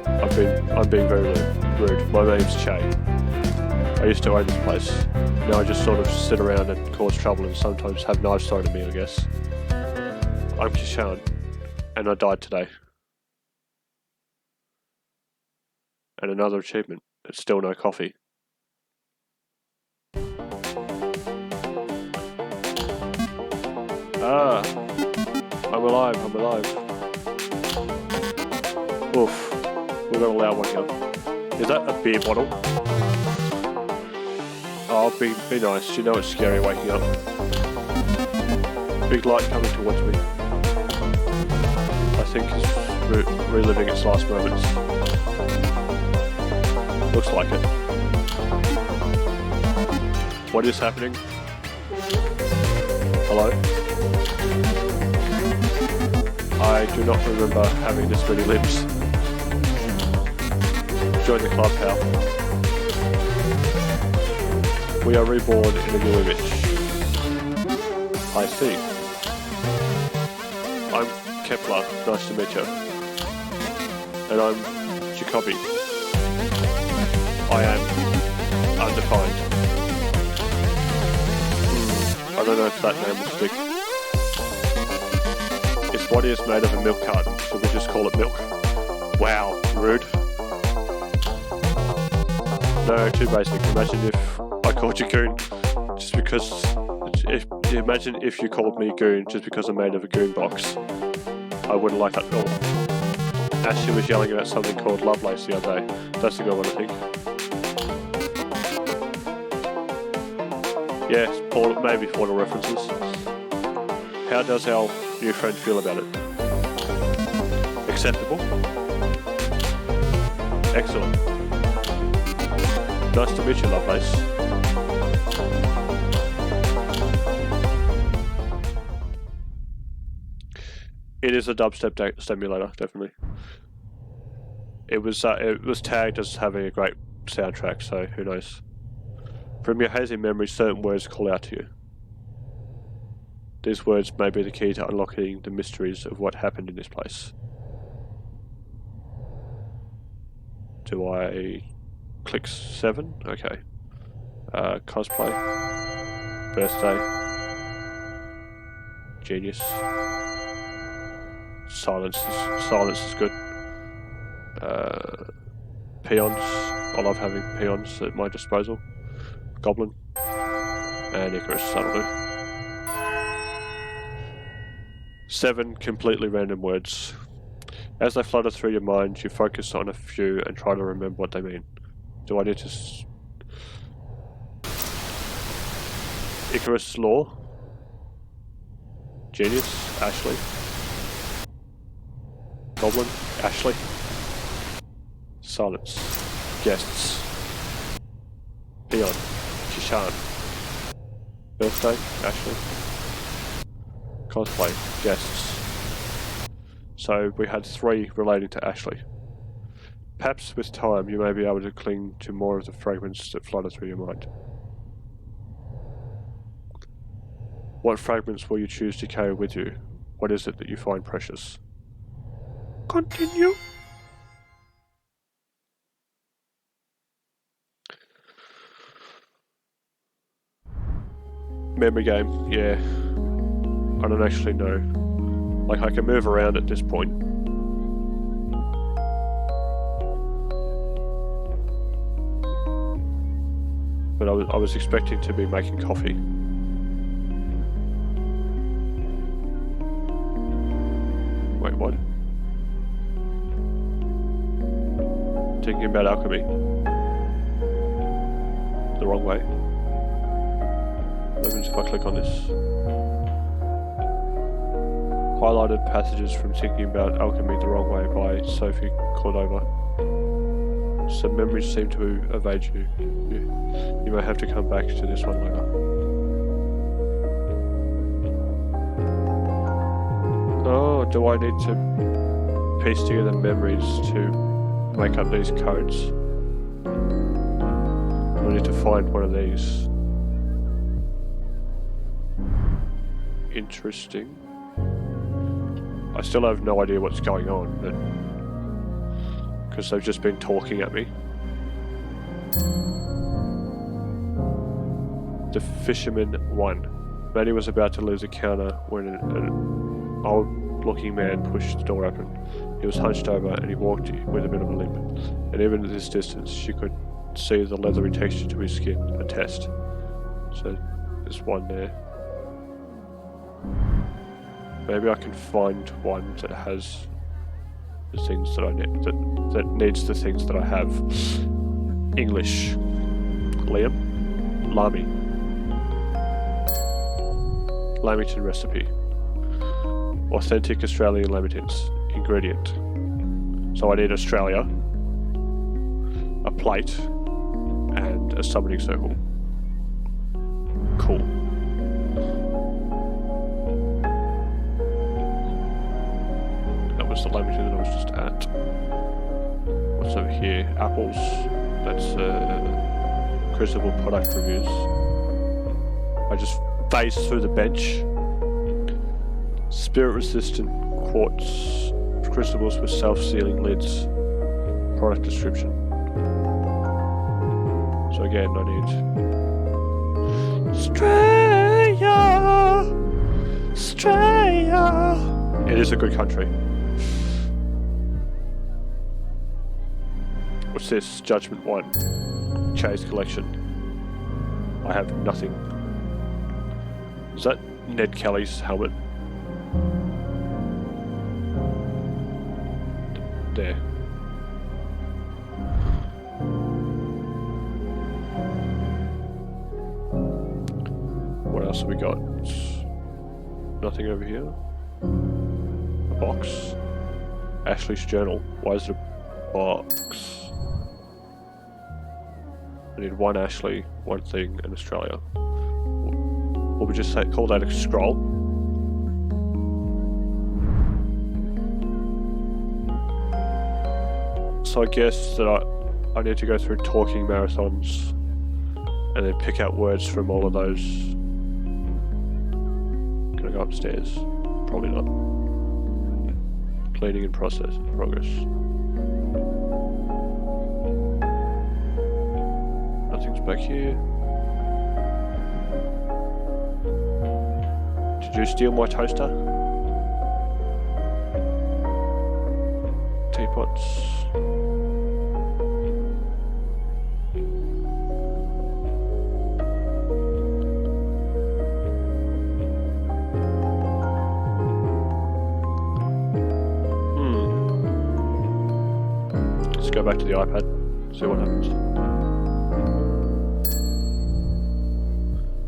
I'm being very rude. My name's Che. I used to own this place. Now I just sort of sit around and cause trouble and sometimes have knives thrown at me, I guess. I'm Kishan, and I died today. And another achievement. It's still no coffee. I'm alive. Oof. We've got a loud one here. Is that a beer bottle? Oh, be nice. You know it's scary waking up. Big light coming towards me. I think it's reliving its last moments. Looks like it. What is happening? Hello? I do not remember having this many limbs. Join the club, pal. We are reborn in a new image. I see. I'm Kepler, nice to meet you. And I'm Jacobi. I am undefined. I don't know if that name will stick. Its body is made of a milk carton, so we just call it milk. Wow, rude. No, too basic. Imagine if I called you Goon just because... Imagine if you called me Goon just because I'm made of a Goon box. I wouldn't like that at all. Ashley was yelling about something called Lovelace the other day. That's a good one, I think. Yeah, maybe Portal references. How does our new friend feel about it? Acceptable? Excellent. Nice to meet you, Lovelace. It is a dubstep stimulator, definitely. It was tagged as having a great soundtrack, so who knows. From your hazy memory, certain words call out to you. These words may be the key to unlocking the mysteries of what happened in this place. Do I click 7? Okay. Cosplay. Birthday. Genius. Silence is good. Peons. I love having peons at my disposal. Goblin. And Icarus, that'll do. 7 completely random words. As they flutter through your mind, you focus on a few and try to remember what they mean. Do I need to... Icarus Law. Genius, Ashley. Goblin, Ashley. Silence. Guests. Peon, Kishan. Birthday, Ashley. Cosplay, guests. So we had 3 relating to Ashley. Perhaps with time you may be able to cling to more of the fragments that flutter through your mind. What fragments will you choose to carry with you? What is it that you find precious? Continue. Memory game, yeah. I don't actually know. Like, I can move around at this point. But I was expecting to be making coffee. Wait, what? Thinking about alchemy. The wrong way. What happens if I click on this? Highlighted passages from Thinking About Alchemy the Wrong Way by Sophie Cordova. Some memories seem to evade you. You may have to come back to this one later. Oh, do I need to piece together memories to make up these codes? I need to find one of these. Interesting. I still have no idea what's going on, but because they've just been talking at me. The Fisherman 1. Manny was about to lose the counter when an old-looking man pushed the door open. He was hunched over and he walked with a bit of a limp. And even at this distance, she could see the leathery texture to his skin. A test. So there's one there. Maybe I can find one that has the things that I need, that needs the things that I have. English. Liam? Lamy. Lamington recipe. Authentic Australian lamingtons. Ingredient. So I need Australia, a plate, and a summoning circle. Cool. That was the lamington that I was just at. What's over here? Apples. That's Crucible product reviews. I just phased through the bench. Spirit resistant quartz crucibles with self-sealing lids. Product description. So again, I need Australia. It is a good country. What's this? Judgment 1. Chase collection. I have nothing. Is that Ned Kelly's helmet? There. What else have we got? Nothing over here. A box. Ashley's journal. Why is it a box? I need one Ashley, one thing, in Australia. What would we just say? Call that a scroll? So I guess that I need to go through talking marathons and then pick out words from all of those. Can I go upstairs? Probably not. Cleaning in progress. Nothing's back here. Did you steal my toaster? Teapots. Let's go back to the iPad, see what happens.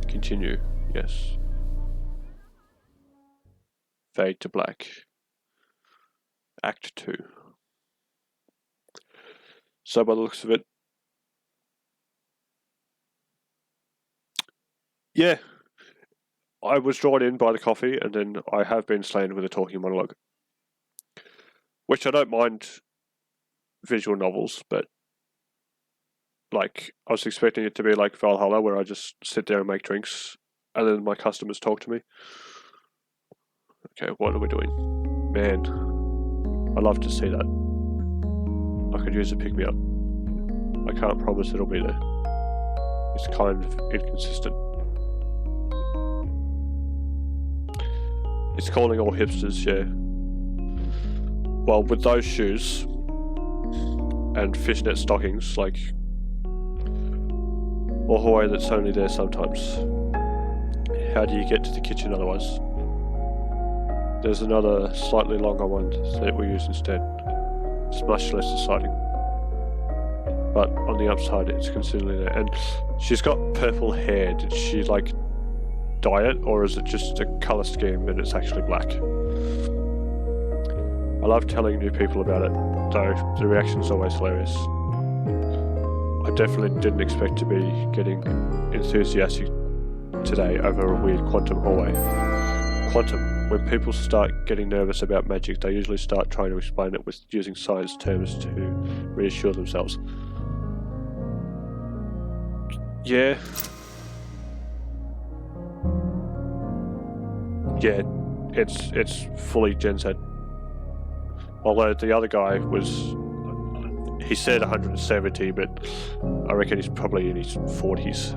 Continue, yes. Fade to black. Act 2. So by the looks of it, yeah, I was drawn in by the coffee, and then I have been slain with a talking monologue. which I don't mind visual novels, but like I was expecting it to be like Valhalla, where I just sit there and make drinks, and then my customers talk to me. Okay, what are we doing? Man, I'd love to see that. I could use a pick-me-up. I can't promise it'll be there. It's kind of inconsistent. It's calling all hipsters, yeah. Well, with those shoes and fishnet stockings, like, or Hawaii that's only there sometimes. How do you get to the kitchen otherwise? There's another slightly longer one that we use instead. It's much less exciting. But on the upside, it's considerably there. And she's got purple hair. Did she like dye it, or is it just a colour scheme and it's actually black? I love telling new people about it, though the reaction's always hilarious. I definitely didn't expect to be getting enthusiastic today over a weird quantum hallway. Quantum. When people start getting nervous about magic, they usually start trying to explain it with using science terms to reassure themselves. Yeah. Yeah, it's fully Gen Z. Although the other guy he said 170, but I reckon he's probably in his 40s.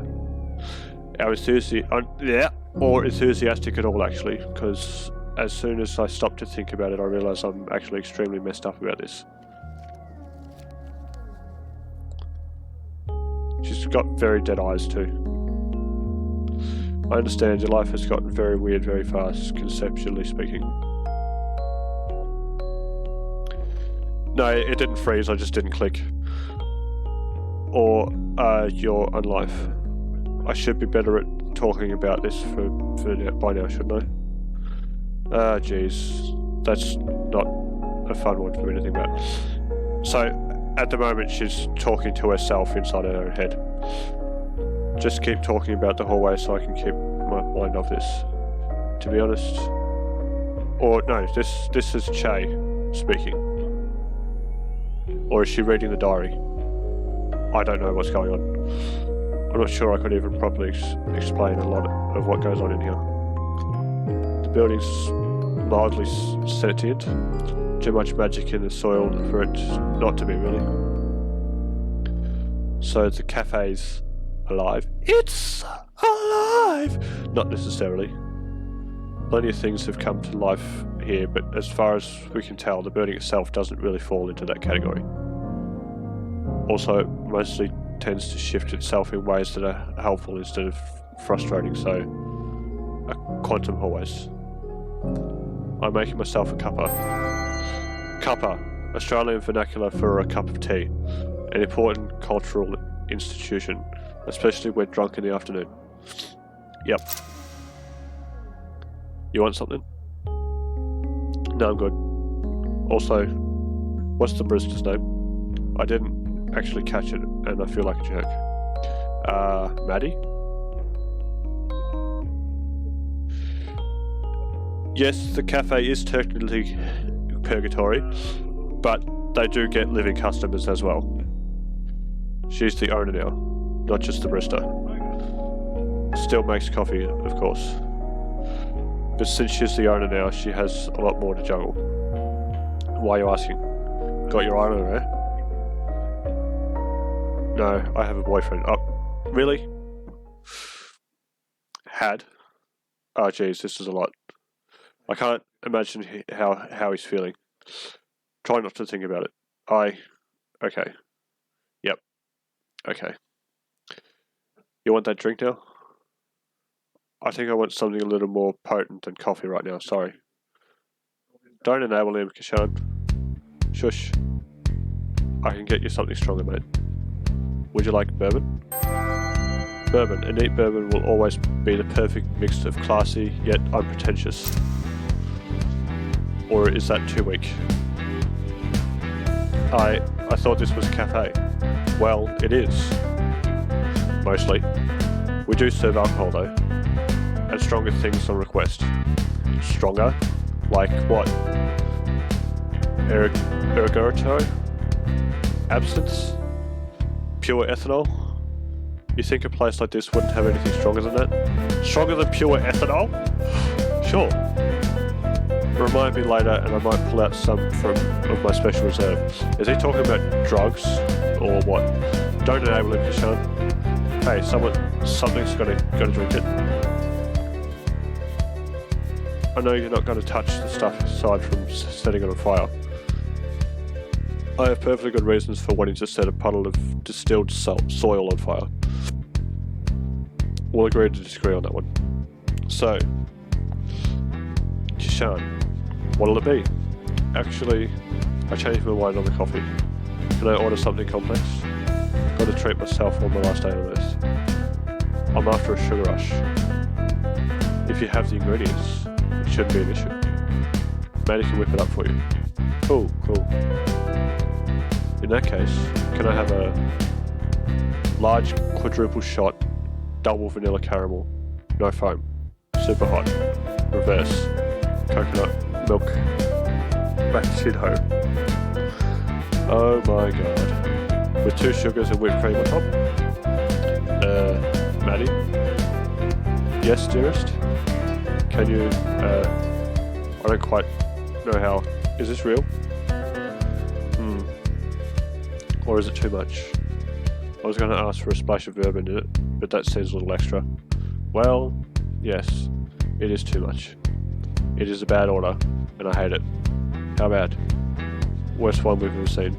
Or enthusiastic at all, actually, because as soon as I stopped to think about it, I realised I'm actually extremely messed up about this. She's got very dead eyes too. I understand your life has gotten very weird very fast, conceptually speaking. No, it didn't freeze, I just didn't click. Or, you're on life. I should be better at talking about this by now, shouldn't I? Ah, jeez. That's not a fun one for me to think about. So, at the moment, she's talking to herself inside her head. Just keep talking about the hallway so I can keep my mind off this. To be honest. Or, no, this is Che speaking. Or is she reading the diary? I don't know what's going on. I'm not sure I could even properly explain a lot of what goes on in here. The building's mildly sentient. Too much magic in the soil for it not to be, really. So the cafe's alive. It's alive! Not necessarily. Plenty of things have come to life here, but as far as we can tell, the building itself doesn't really fall into that category. Also, it mostly tends to shift itself in ways that are helpful instead of frustrating, so quantum hallways. I'm making myself a cuppa. Cuppa, Australian vernacular for a cup of tea, an important cultural institution, especially when drunk in the afternoon. Yep. You want something? No, I'm good. Also, what's the barista's name? I didn't actually catch it, and I feel like a jerk. Maddie? Yes, the cafe is technically purgatory, but they do get living customers as well. She's the owner now, not just the barista. Still makes coffee, of course. But since she's the owner now, she has a lot more to juggle. Why are you asking? Got your eye on her, eh? No, I have a boyfriend. Oh, really? Had? Oh, geez, this is a lot. I can't imagine how he's feeling. Try not to think about it. Okay. Yep. Okay. You want that drink now? I think I want something a little more potent than coffee right now, sorry. Don't enable him, Kishan. Shush. I can get you something stronger, mate. Would you like bourbon? Bourbon. A neat bourbon will always be the perfect mix of classy yet unpretentious. Or is that too weak? I thought this was a cafe. Well, it is. Mostly. We do serve alcohol though. And stronger things on request. Stronger? Like what? ergoto, absinthe, pure ethanol. You think a place like this wouldn't have anything stronger than that? Stronger than pure ethanol? Sure. Remind me later and I might pull out some of my special reserve. Is he talking about drugs or what? Don't enable him, Kishan. Hey, something's gotta drink it. I know you're not going to touch the stuff aside from setting it on fire. I have perfectly good reasons for wanting to set a puddle of distilled soil on fire. We'll agree to disagree on that one. So, Kishan, what'll it be? Actually, I changed my mind on the coffee. Can I order something complex? Got to treat myself on my last day on Earth. I'm after a sugar rush. If you have the ingredients, it shouldn't be an issue. Maddie can whip it up for you. Cool. In that case, can I have a large quadruple shot, double vanilla caramel, no foam, super hot, reverse, coconut, milk, back to Sidho. Oh my god. With 2 sugars and whipped cream on top. Maddie? Yes, dearest? Can you, I don't quite know how. Is this real? Or is it too much? I was going to ask for a splash of bourbon in it, but that seems a little extra. Well, yes, it is too much. It is a bad order, and I hate it. How bad? Worst one we've ever seen.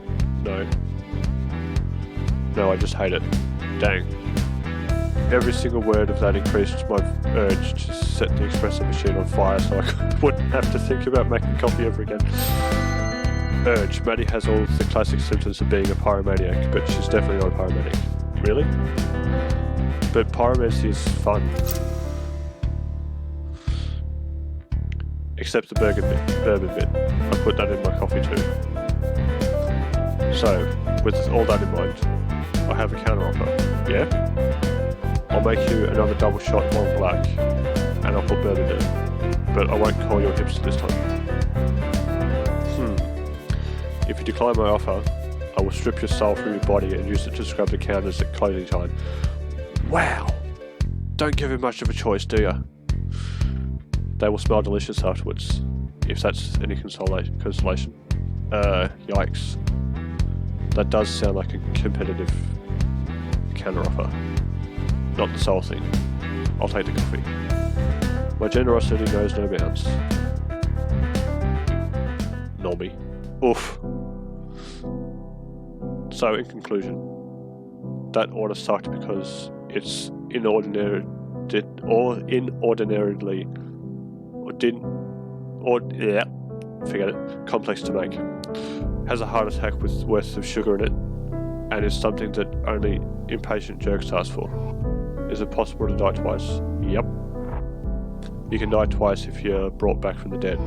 No, I just hate it. Dang. Every single word of that increased my urge to set the espresso machine on fire so I wouldn't have to think about making coffee ever again. Urge. Maddie has all the classic symptoms of being a pyromaniac, but she's definitely not a pyromaniac. Really? But pyromancy is fun. Except the bourbon bit. I put that in my coffee too. So, with all that in mind, I have a counter offer. Yeah? I'll make you another double shot long black, and I'll put bourbon in it. But I won't call your hipster this time. If you decline my offer, I will strip your soul from your body and use it to scrub the counters at closing time. Wow! Don't give him much of a choice, do ya? They will smell delicious afterwards, if that's any consolation. Yikes. That does sound like a competitive counteroffer. Not the soul thing. I'll take the coffee. My generosity knows no bounds. Nobby. Oof. So, in conclusion, that order sucked because it's inordinately complex to make. Has a heart attack with worth of sugar in it, and is something that only impatient jerks ask for. Is it possible to die twice? Yep. You can die twice if you're brought back from the dead,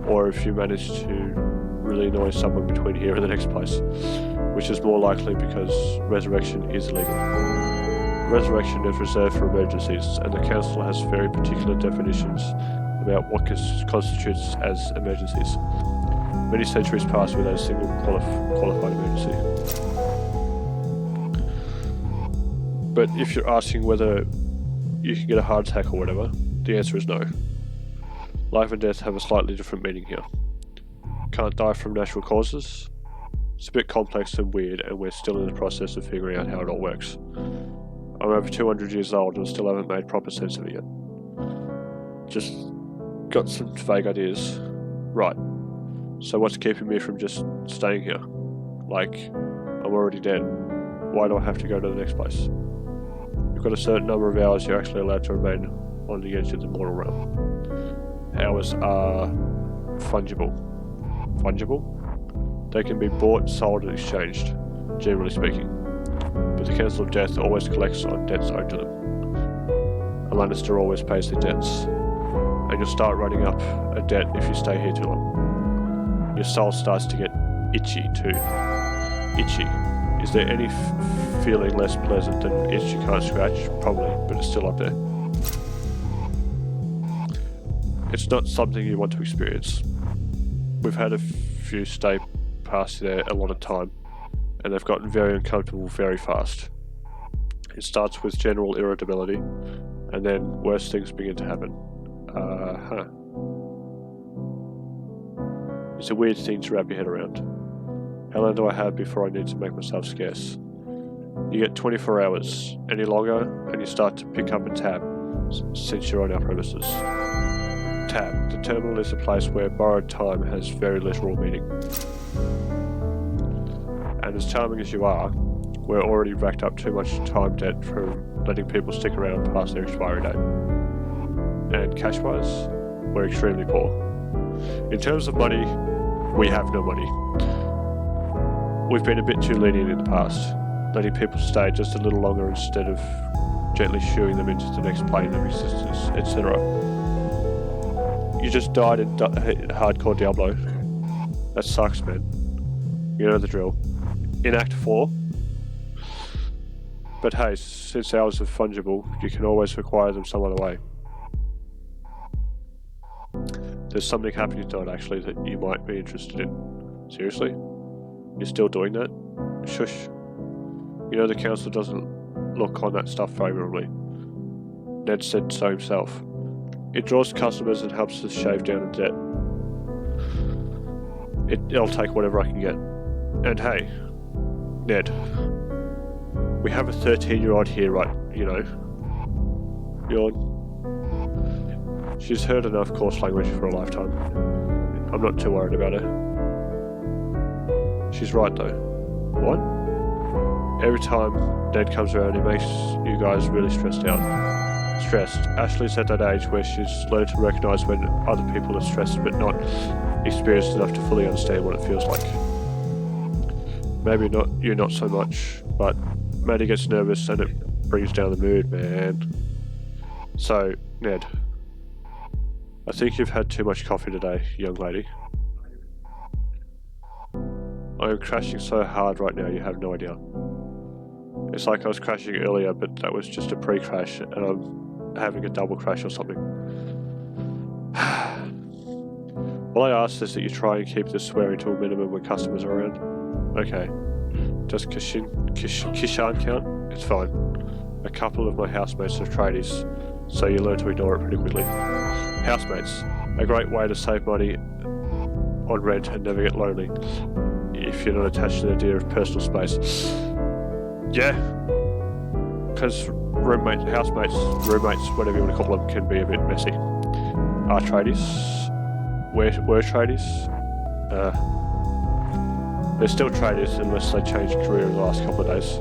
or if you manage to really annoy someone between here and the next place, which is more likely because resurrection is illegal. Resurrection is reserved for emergencies, and the council has very particular definitions about what constitutes as emergencies. Many centuries passed without a single qualified emergency. But if you're asking whether you can get a heart attack or whatever, the answer is no. Life and death have a slightly different meaning here. Can't die from natural causes. It's a bit complex and weird, and we're still in the process of figuring out how it all works. I'm over 200 years old and still haven't made proper sense of it yet. Just got some vague ideas. Right. So what's keeping me from just staying here? Like, I'm already dead. Why do I have to go to the next place? You've got a certain number of hours you're actually allowed to remain on the edge of the mortal realm. Hours are fungible. Fungible? They can be bought, sold, and exchanged, generally speaking. But the Council of Death always collects on debts owed to them. A Lannister always pays their debts. And you'll start running up a debt if you stay here too long. Your soul starts to get itchy too. Itchy. Is there any feeling less pleasant than itch you can't scratch? Probably, but it's still up there. It's not something you want to experience. We've had a if you stay past there a lot of time, and they've gotten very uncomfortable very fast. It starts with general irritability, and then worse things begin to happen. It's a weird thing to wrap your head around. How long do I have before I need to make myself scarce? You get 24 hours. Any longer, and you start to pick up a tab, since you're on our premises. Tab. The terminal is a place where borrowed time has very literal meaning. And as charming as you are, we're already racked up too much time debt from letting people stick around past their expiry date. And cash-wise, we're extremely poor. In terms of money, we have no money. We've been a bit too lenient in the past, letting people stay just a little longer instead of gently shooing them into the next plane of existence, etc. You just died in hardcore Diablo. That sucks, man. You know the drill. In Act 4. But hey, since hours are fungible, you can always acquire them some other way. There's something happening tonight actually that you might be interested in. Seriously? You're still doing that? Shush. You know the council doesn't look on that stuff favourably. Ned said so himself. It draws customers and helps us shave down the debt. I'll take whatever I can get. And hey, Ned, we have a 13-year-old here, right, you know. Yawn. She's heard enough coarse language for a lifetime. I'm not too worried about her. She's right though. What? Every time Ned comes around, he makes you guys really stressed out. Stressed. Ashley's at that age where she's learned to recognise when other people are stressed but not experienced enough to fully understand what it feels like. Maybe not you, not so much, but Maddie gets nervous and it brings down the mood, man. So, Ned, I think you've had too much coffee today, young lady. I am crashing so hard right now, you have no idea. It's like I was crashing earlier, but that was just a pre-crash, and I'm having a double crash or something. All I ask is that you try and keep the swearing to a minimum when customers are around. Okay. Does Kishan count? It's fine. A couple of my housemates are tradies, so you learn to ignore it pretty quickly. Housemates, a great way to save money on rent and never get lonely, if you're not attached to the idea of personal space. Yeah, because housemates, roommates, whatever you want to call them, can be a bit messy. Are tradies? Were tradies? They're still tradies unless they changed career in the last couple of days.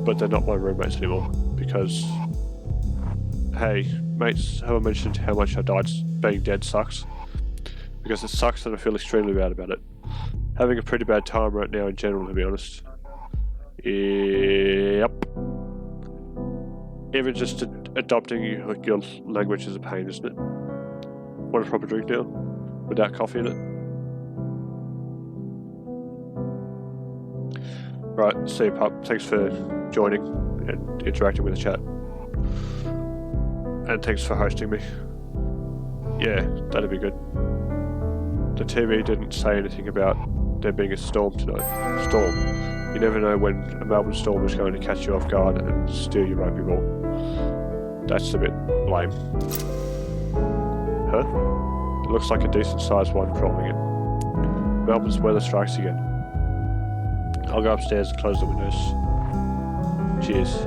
But they're not my roommates anymore because, hey, mates, have I mentioned how much I died being dead sucks? Because it sucks and I feel extremely bad about it. Having a pretty bad time right now in general, to be honest. Yep. Even just adopting your language is a pain, isn't it? Want a proper drink now? Without coffee in it? Right, see you, pup. Thanks for joining and interacting with the chat. And thanks for hosting me. Yeah, that'd be good. The TV didn't say anything about there being a storm tonight. Storm. You never know when a Melbourne storm is going to catch you off guard and steal your rugby ball. That's a bit lame. Huh? It looks like a decent sized one crawling in. Melbourne's weather strikes again. I'll go upstairs and close the windows. Cheers.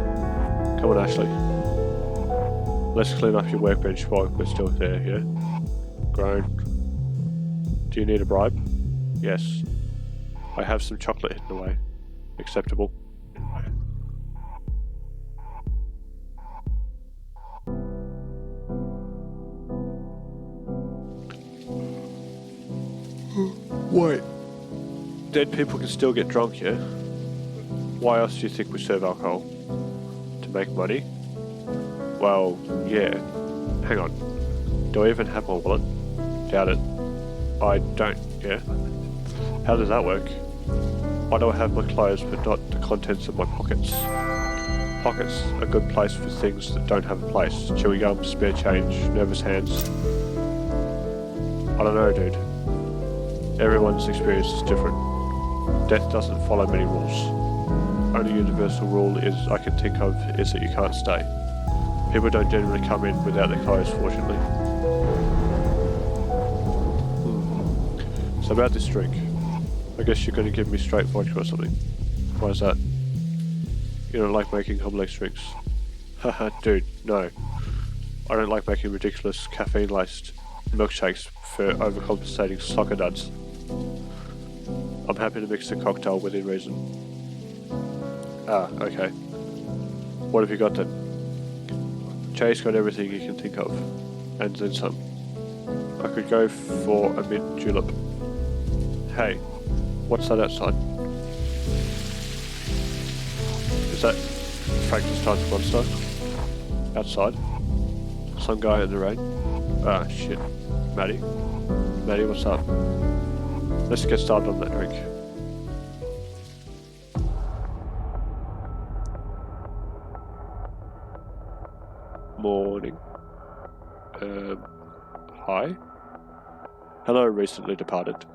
Come on, Ashley. Let's clean up your workbench while we're still there, yeah? Grown. Do you need a bribe? Yes. I have some chocolate hidden away. Acceptable. Wait. Dead people can still get drunk, yeah? Why else do you think we serve alcohol? To make money? Well, yeah. Hang on. Do I even have my wallet? Doubt it. I don't, yeah? How does that work? Why do I have my clothes but not the contents of my pockets? Pockets, a good place for things that don't have a place. Chewing gum, spare change, nervous hands. I don't know, dude. Everyone's experience is different. Death doesn't follow many rules. Only universal rule I can think of is that you can't stay. People don't generally come in without their clothes, fortunately. So about this drink, I guess you're going to give me straight vodka or something. Why is that? You don't like making complex drinks? Haha, dude, no. I don't like making ridiculous caffeine-laced milkshakes for overcompensating soccer duds. I'm happy to mix the cocktail within reason. Ah, okay. What have you got then? Jay's got everything you can think of, and then some. I could go for a mint julep. Hey, what's that outside? Is that Frankenstein's monster? Outside? Some guy in the rain? Ah, shit. Maddie, what's up? Let's get started on that drink. Morning. Hi? Hello, recently departed.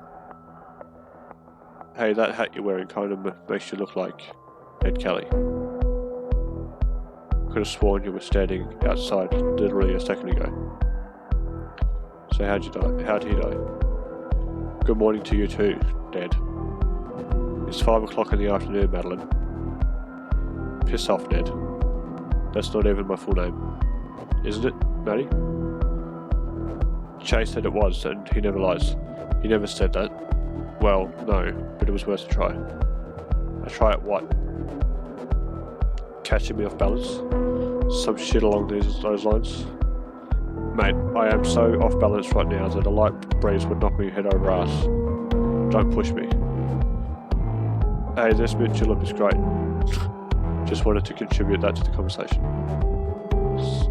Hey, that hat you're wearing kind of makes you look like Ed Kelly. Could have sworn you were standing outside literally a second ago. So how'd he die? Good morning to you too, Ned. It's 5 o'clock in the afternoon, Madeline. Piss off, Ned. That's not even my full name. Isn't it, Maddie? Chase said it was, and he never lies. He never said that. Well, no, but it was worth a try. A try at what? Catching me off balance? Some shit along those lines? Mate, I am so off balance right now that a light breeze would knock me head over ass. Don't push me. Hey, this mint julep is great. Just wanted to contribute that to the conversation.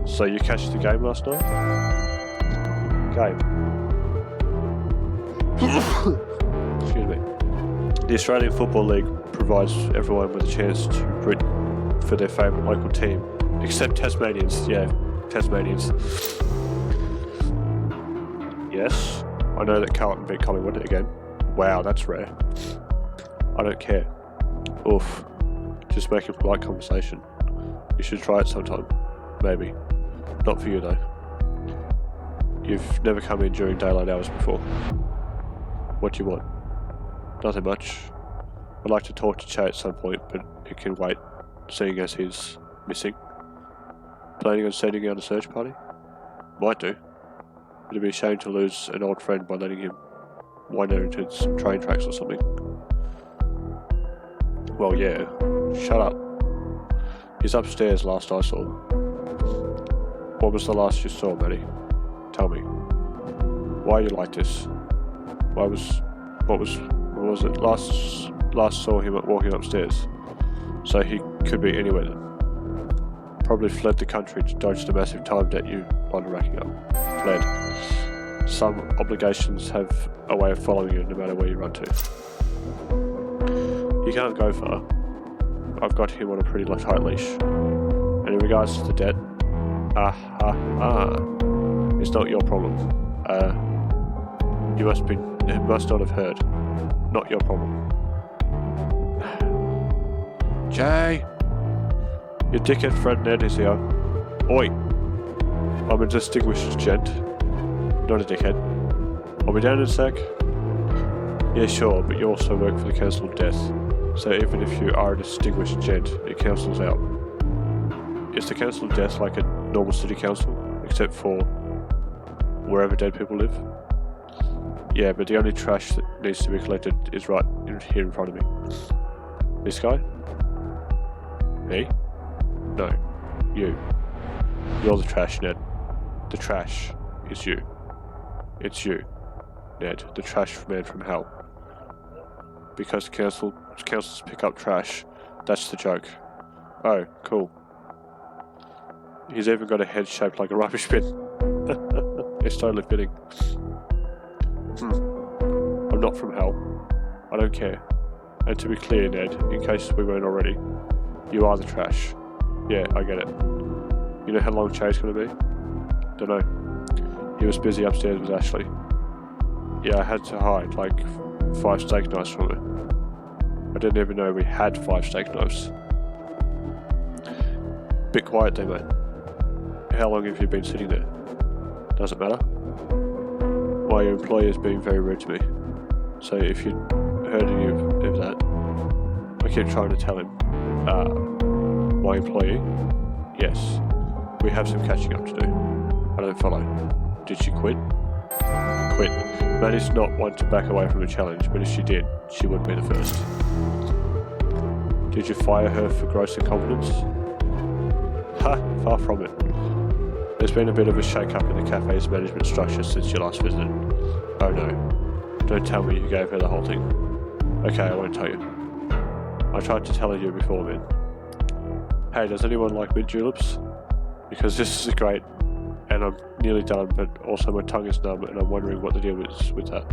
So you catched the game last night? Game. Excuse me. The Australian Football League provides everyone with a chance to root for their favourite local team. Except Tasmanians. Yeah, Tasmanians. Yes, I know that Carlton beat Collingwood again. Wow, that's rare. I don't care. Oof. Just making polite conversation. You should try it sometime. Maybe. Not for you though. You've never come in during daylight hours before. What do you want? Nothing much. I'd like to talk to Che at some point, but it can wait, seeing as he's missing. Planning on sending out a search party? Might do. It'd be a shame to lose an old friend by letting him wander into some train tracks or something. Well, yeah. Shut up. He's upstairs last I saw. What was the last you saw, Maddie? Tell me. Why are you like this? What was it? Last saw him walking upstairs. So he could be anywhere then. Probably fled the country to dodge the massive time debt you are racking up. Fled. Some obligations have a way of following you no matter where you run to. You can't go far. I've got him on a pretty tight leash. And in regards to the debt, it's not your problem. You must not have heard. Not your problem. Jay! Your dickhead friend Ned is here. Oi! I'm a distinguished gent. Not a dickhead. I'll be down in a sec. Yeah, sure, but you also work for the Council of Death. So even if you are a distinguished gent, it cancels out. Is the Council of Death like a normal city council, except for wherever dead people live? Yeah, but the only trash that needs to be collected is right here in front of me. This guy? Me? No. You. You're the trash, Ned. The trash is you. It's you, Ned, the trash man from hell. Because councils pick up trash, that's the joke. Oh, cool. He's even got a head shaped like a rubbish bin. It's totally fitting. I'm not from hell. I don't care. And to be clear, Ned, in case we weren't already, you are the trash. Yeah, I get it. You know how long Che's gonna be? Dunno. He was busy upstairs with Ashley. Yeah, I had to hide like 5 steak knives from her. I didn't even know we had 5 steak knives. Bit quiet there, mate. How long have you been sitting there? Doesn't matter. My employer is being very rude to me. So if you heard any of that, I keep trying to tell him. My employee? Yes. We have some catching up to do. I don't follow. Did she quit? Quit. Maddie's not one to back away from a challenge, but if she did, she would be the first. Did you fire her for gross incompetence? Ha! Far from it. There's been a bit of a shake-up in the cafe's management structure since your last visit. Oh no. Don't tell me you gave her the whole thing. Okay, I won't tell you. I tried to tell you before then. Hey, does anyone like mint juleps? Because this is great, and I'm nearly done, but also my tongue is numb and I'm wondering what the deal is with that.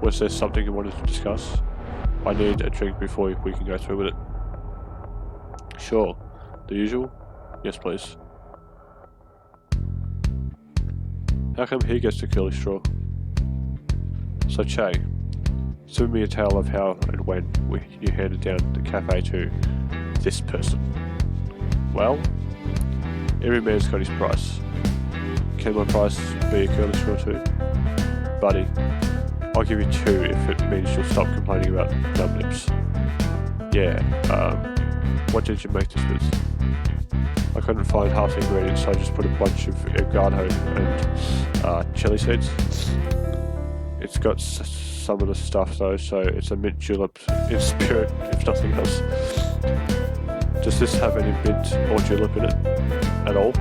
Was there something you wanted to discuss? I need a drink before we can go through with it. Sure. The usual? Yes, please. How come he gets the curly straw? So Che, send me a tale of how and when you handed down the cafe to this person. Well, every man's got his price. Can my price be a curly straw too? Buddy, I'll give you 2 if it means you'll stop complaining about numb lips. Yeah, what did you make this with? I couldn't find half the ingredients, so I just put a bunch of avocado and chili seeds. It's got some of the stuff though, so it's a mint julep in spirit, if nothing else. Does this have any mint or julep in it at all?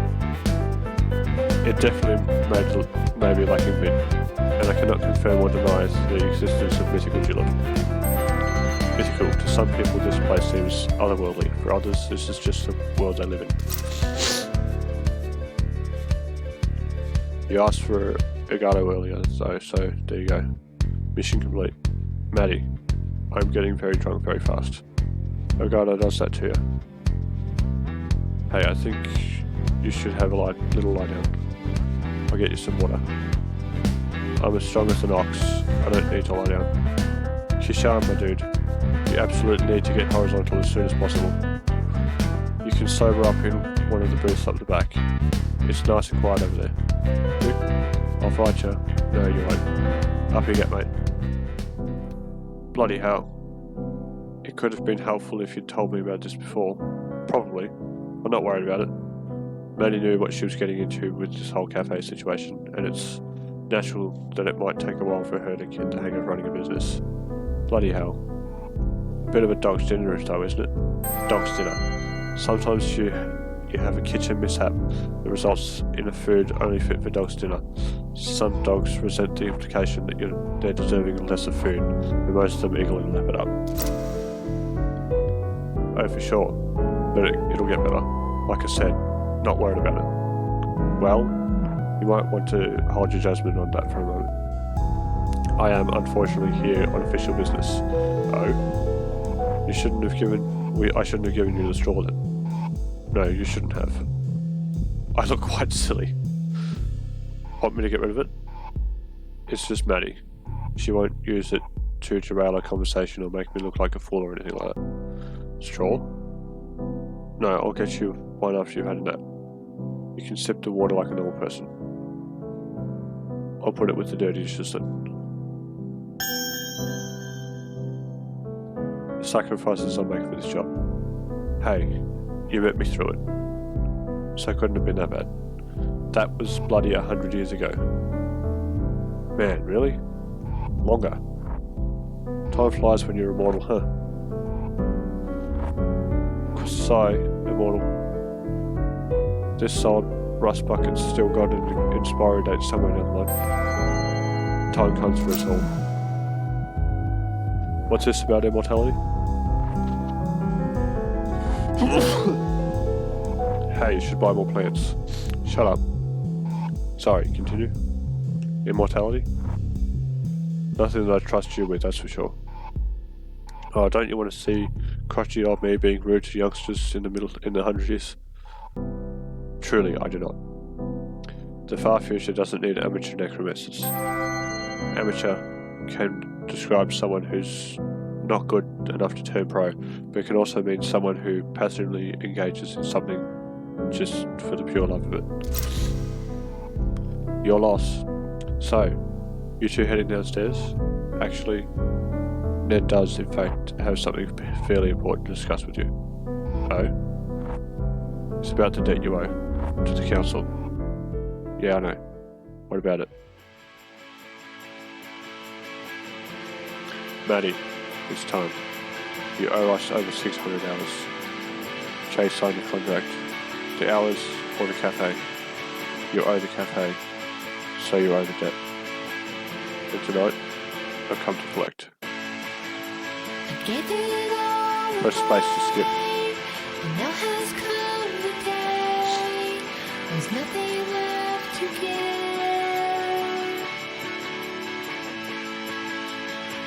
It definitely made me lacking mint, and I cannot confirm or deny the existence of mythical julep. Mythical, to some people this place seems otherworldly, for others this is just the world they live in. You asked for avocado earlier though, so there you go. Mission complete. Maddie, I'm getting very drunk very fast. Avocado does that to you. Hey, I think you should have a little lie down. I'll get you some water. I'm as strong as an ox. I don't need to lie down. Kishan, my dude. You absolutely need to get horizontal as soon as possible. You can sober up in one of the booths up the back. It's nice and quiet over there. I'll fight you. No, you won't. Up you get, mate. Bloody hell. It could have been helpful if you'd told me about this before. Probably. I'm not worried about it. Maddie knew what she was getting into with this whole cafe situation, and it's natural that it might take a while for her to get the hang of running a business. Bloody hell. Bit of a dog's dinner though, isn't it? Dog's dinner. Sometimes you have a kitchen mishap that results in a food only fit for dog's dinner. Some dogs resent the implication that they're deserving of lesser food, but most of them eagerly lap it up. Oh, for sure. But it'll get better. Like I said, not worried about it. Well, you might want to hold your judgment on that for a moment. I am unfortunately here on official business. Oh? I shouldn't have given you the straw then. No, you shouldn't have. I look quite silly. Want me to get rid of it? It's just Maddie. She won't use it to derail a conversation or make me look like a fool or anything like that. Straw? No, I'll get you one after you've had a nap. You can sip the water like a normal person. I'll put it with the dirty dishes then. The sacrifices I'll make for this job. Hey, you met me through it. So it couldn't have been that bad. That was bloody 100 years ago. Man, really? Longer. Time flies when you're immortal, huh? Sigh, immortal. This old rust bucket's still got an expiry date somewhere down the line. Time comes for us all. What's this about immortality? Hey, you should buy more plants. Shut up. Sorry, continue. Immortality? Nothing that I trust you with, that's for sure. Oh, don't you want to see crotchety old me being rude to youngsters in the 100 years? Truly, I do not. The far future doesn't need amateur necromancers. Amateur can describe someone who's not good enough to turn pro, but it can also mean someone who passively engages in something just for the pure love of it. Your loss. So, you two heading downstairs? Actually, Ned does in fact have something fairly important to discuss with you. Oh? It's about the debt you owe to the council. Yeah, I know. What about it? Maddie, it's time. You owe us over 600 hours. Chase signed the contract. The hours or the cafe. You owe the cafe, so you owe the debt. And tonight, I've come to collect. Press space to skip. Now has come the day. There's nothing left to give.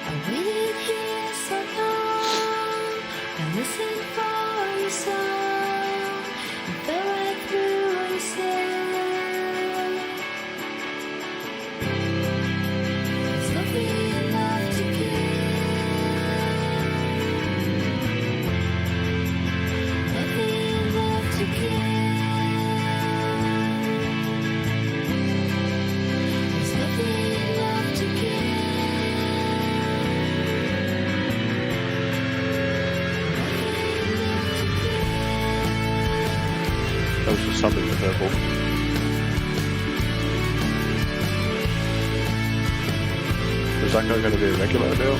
I waited here so long. I listened for your song. And fell right through what you said. There's nothing left to give. Nothing left to give. There's nothing left to give. That was just something with purple. Is that guy going to be a regular now?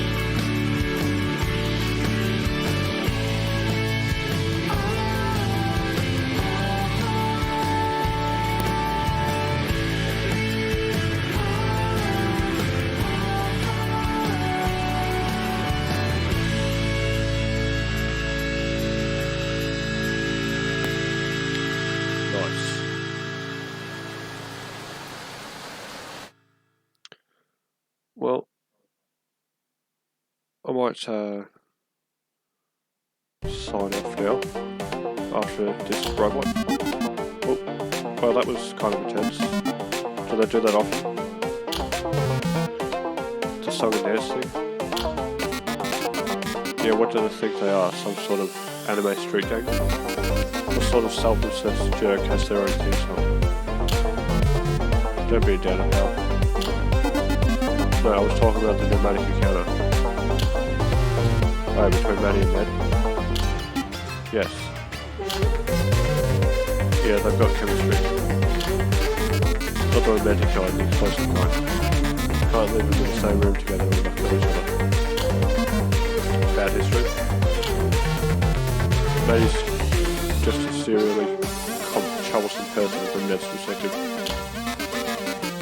Nice. Well, I might sign off now after this robot. Oh, well, that was kind of intense. Do they do that often? The song and dance thing? Yeah, what do they think they are? Some sort of anime street gang? What sort of self-obsessed jerk has their own theme song? Don't be a downer, pal. No, I was talking about the pneumatic encounter. Oh, between Maddie and Ned? Yes. Yeah, they've got chemistry. Not the romantic kind, the close to kind. Can't live in the same room together and not kill each other. Bad history. Maddie's just a serially troublesome person from Ned's perspective.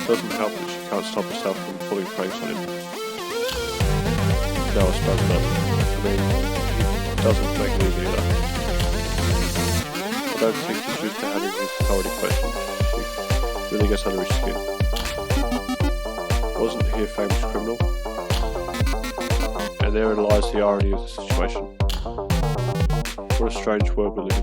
Doesn't help that she can't stop herself from pulling pranks on him. No, I suppose not. I mean, he doesn't make me either. I don't think he's used to having his authority questioned. He really gets under his skin. Wasn't he a famous criminal? And therein lies the irony of the situation. What a strange world we live in.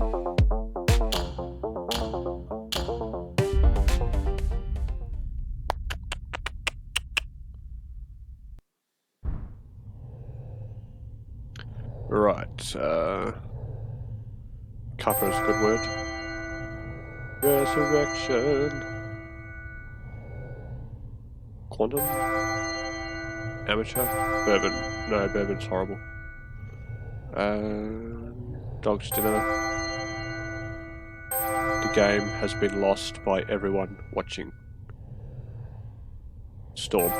Right, Kappa is a good word. Resurrection. Quantum? Amateur? Bourbon. No, bourbon's horrible. Dog's dinner. The game has been lost by everyone watching. Storm.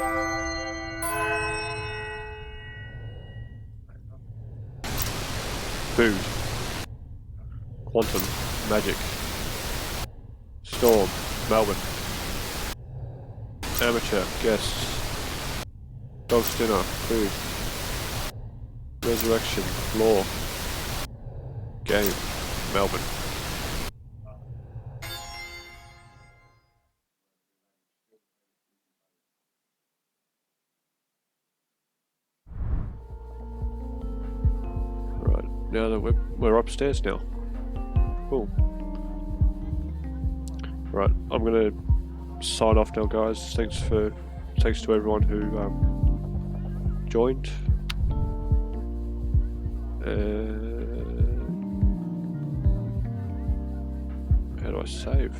Food. Quantum. Magic. Storm. Melbourne. Amateur. Guests. Dog's dinner. Food. Resurrection. Law. Game. Melbourne. Now that we're upstairs now. Cool. Right, I'm gonna sign off now, guys. Thanks to everyone who joined. How do I save?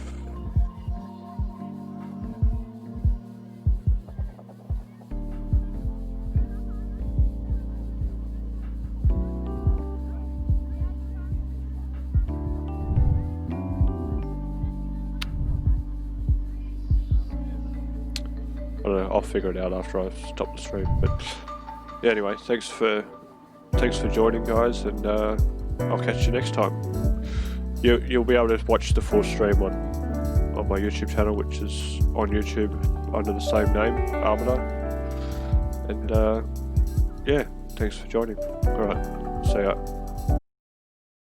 I don't know, I'll figure it out after I stop the stream. But yeah, anyway, thanks for joining, guys, and I'll catch you next time. You'll be able to watch the full stream on my YouTube channel, which is on YouTube under the same name, Armado. And yeah, thanks for joining. Alright, see ya.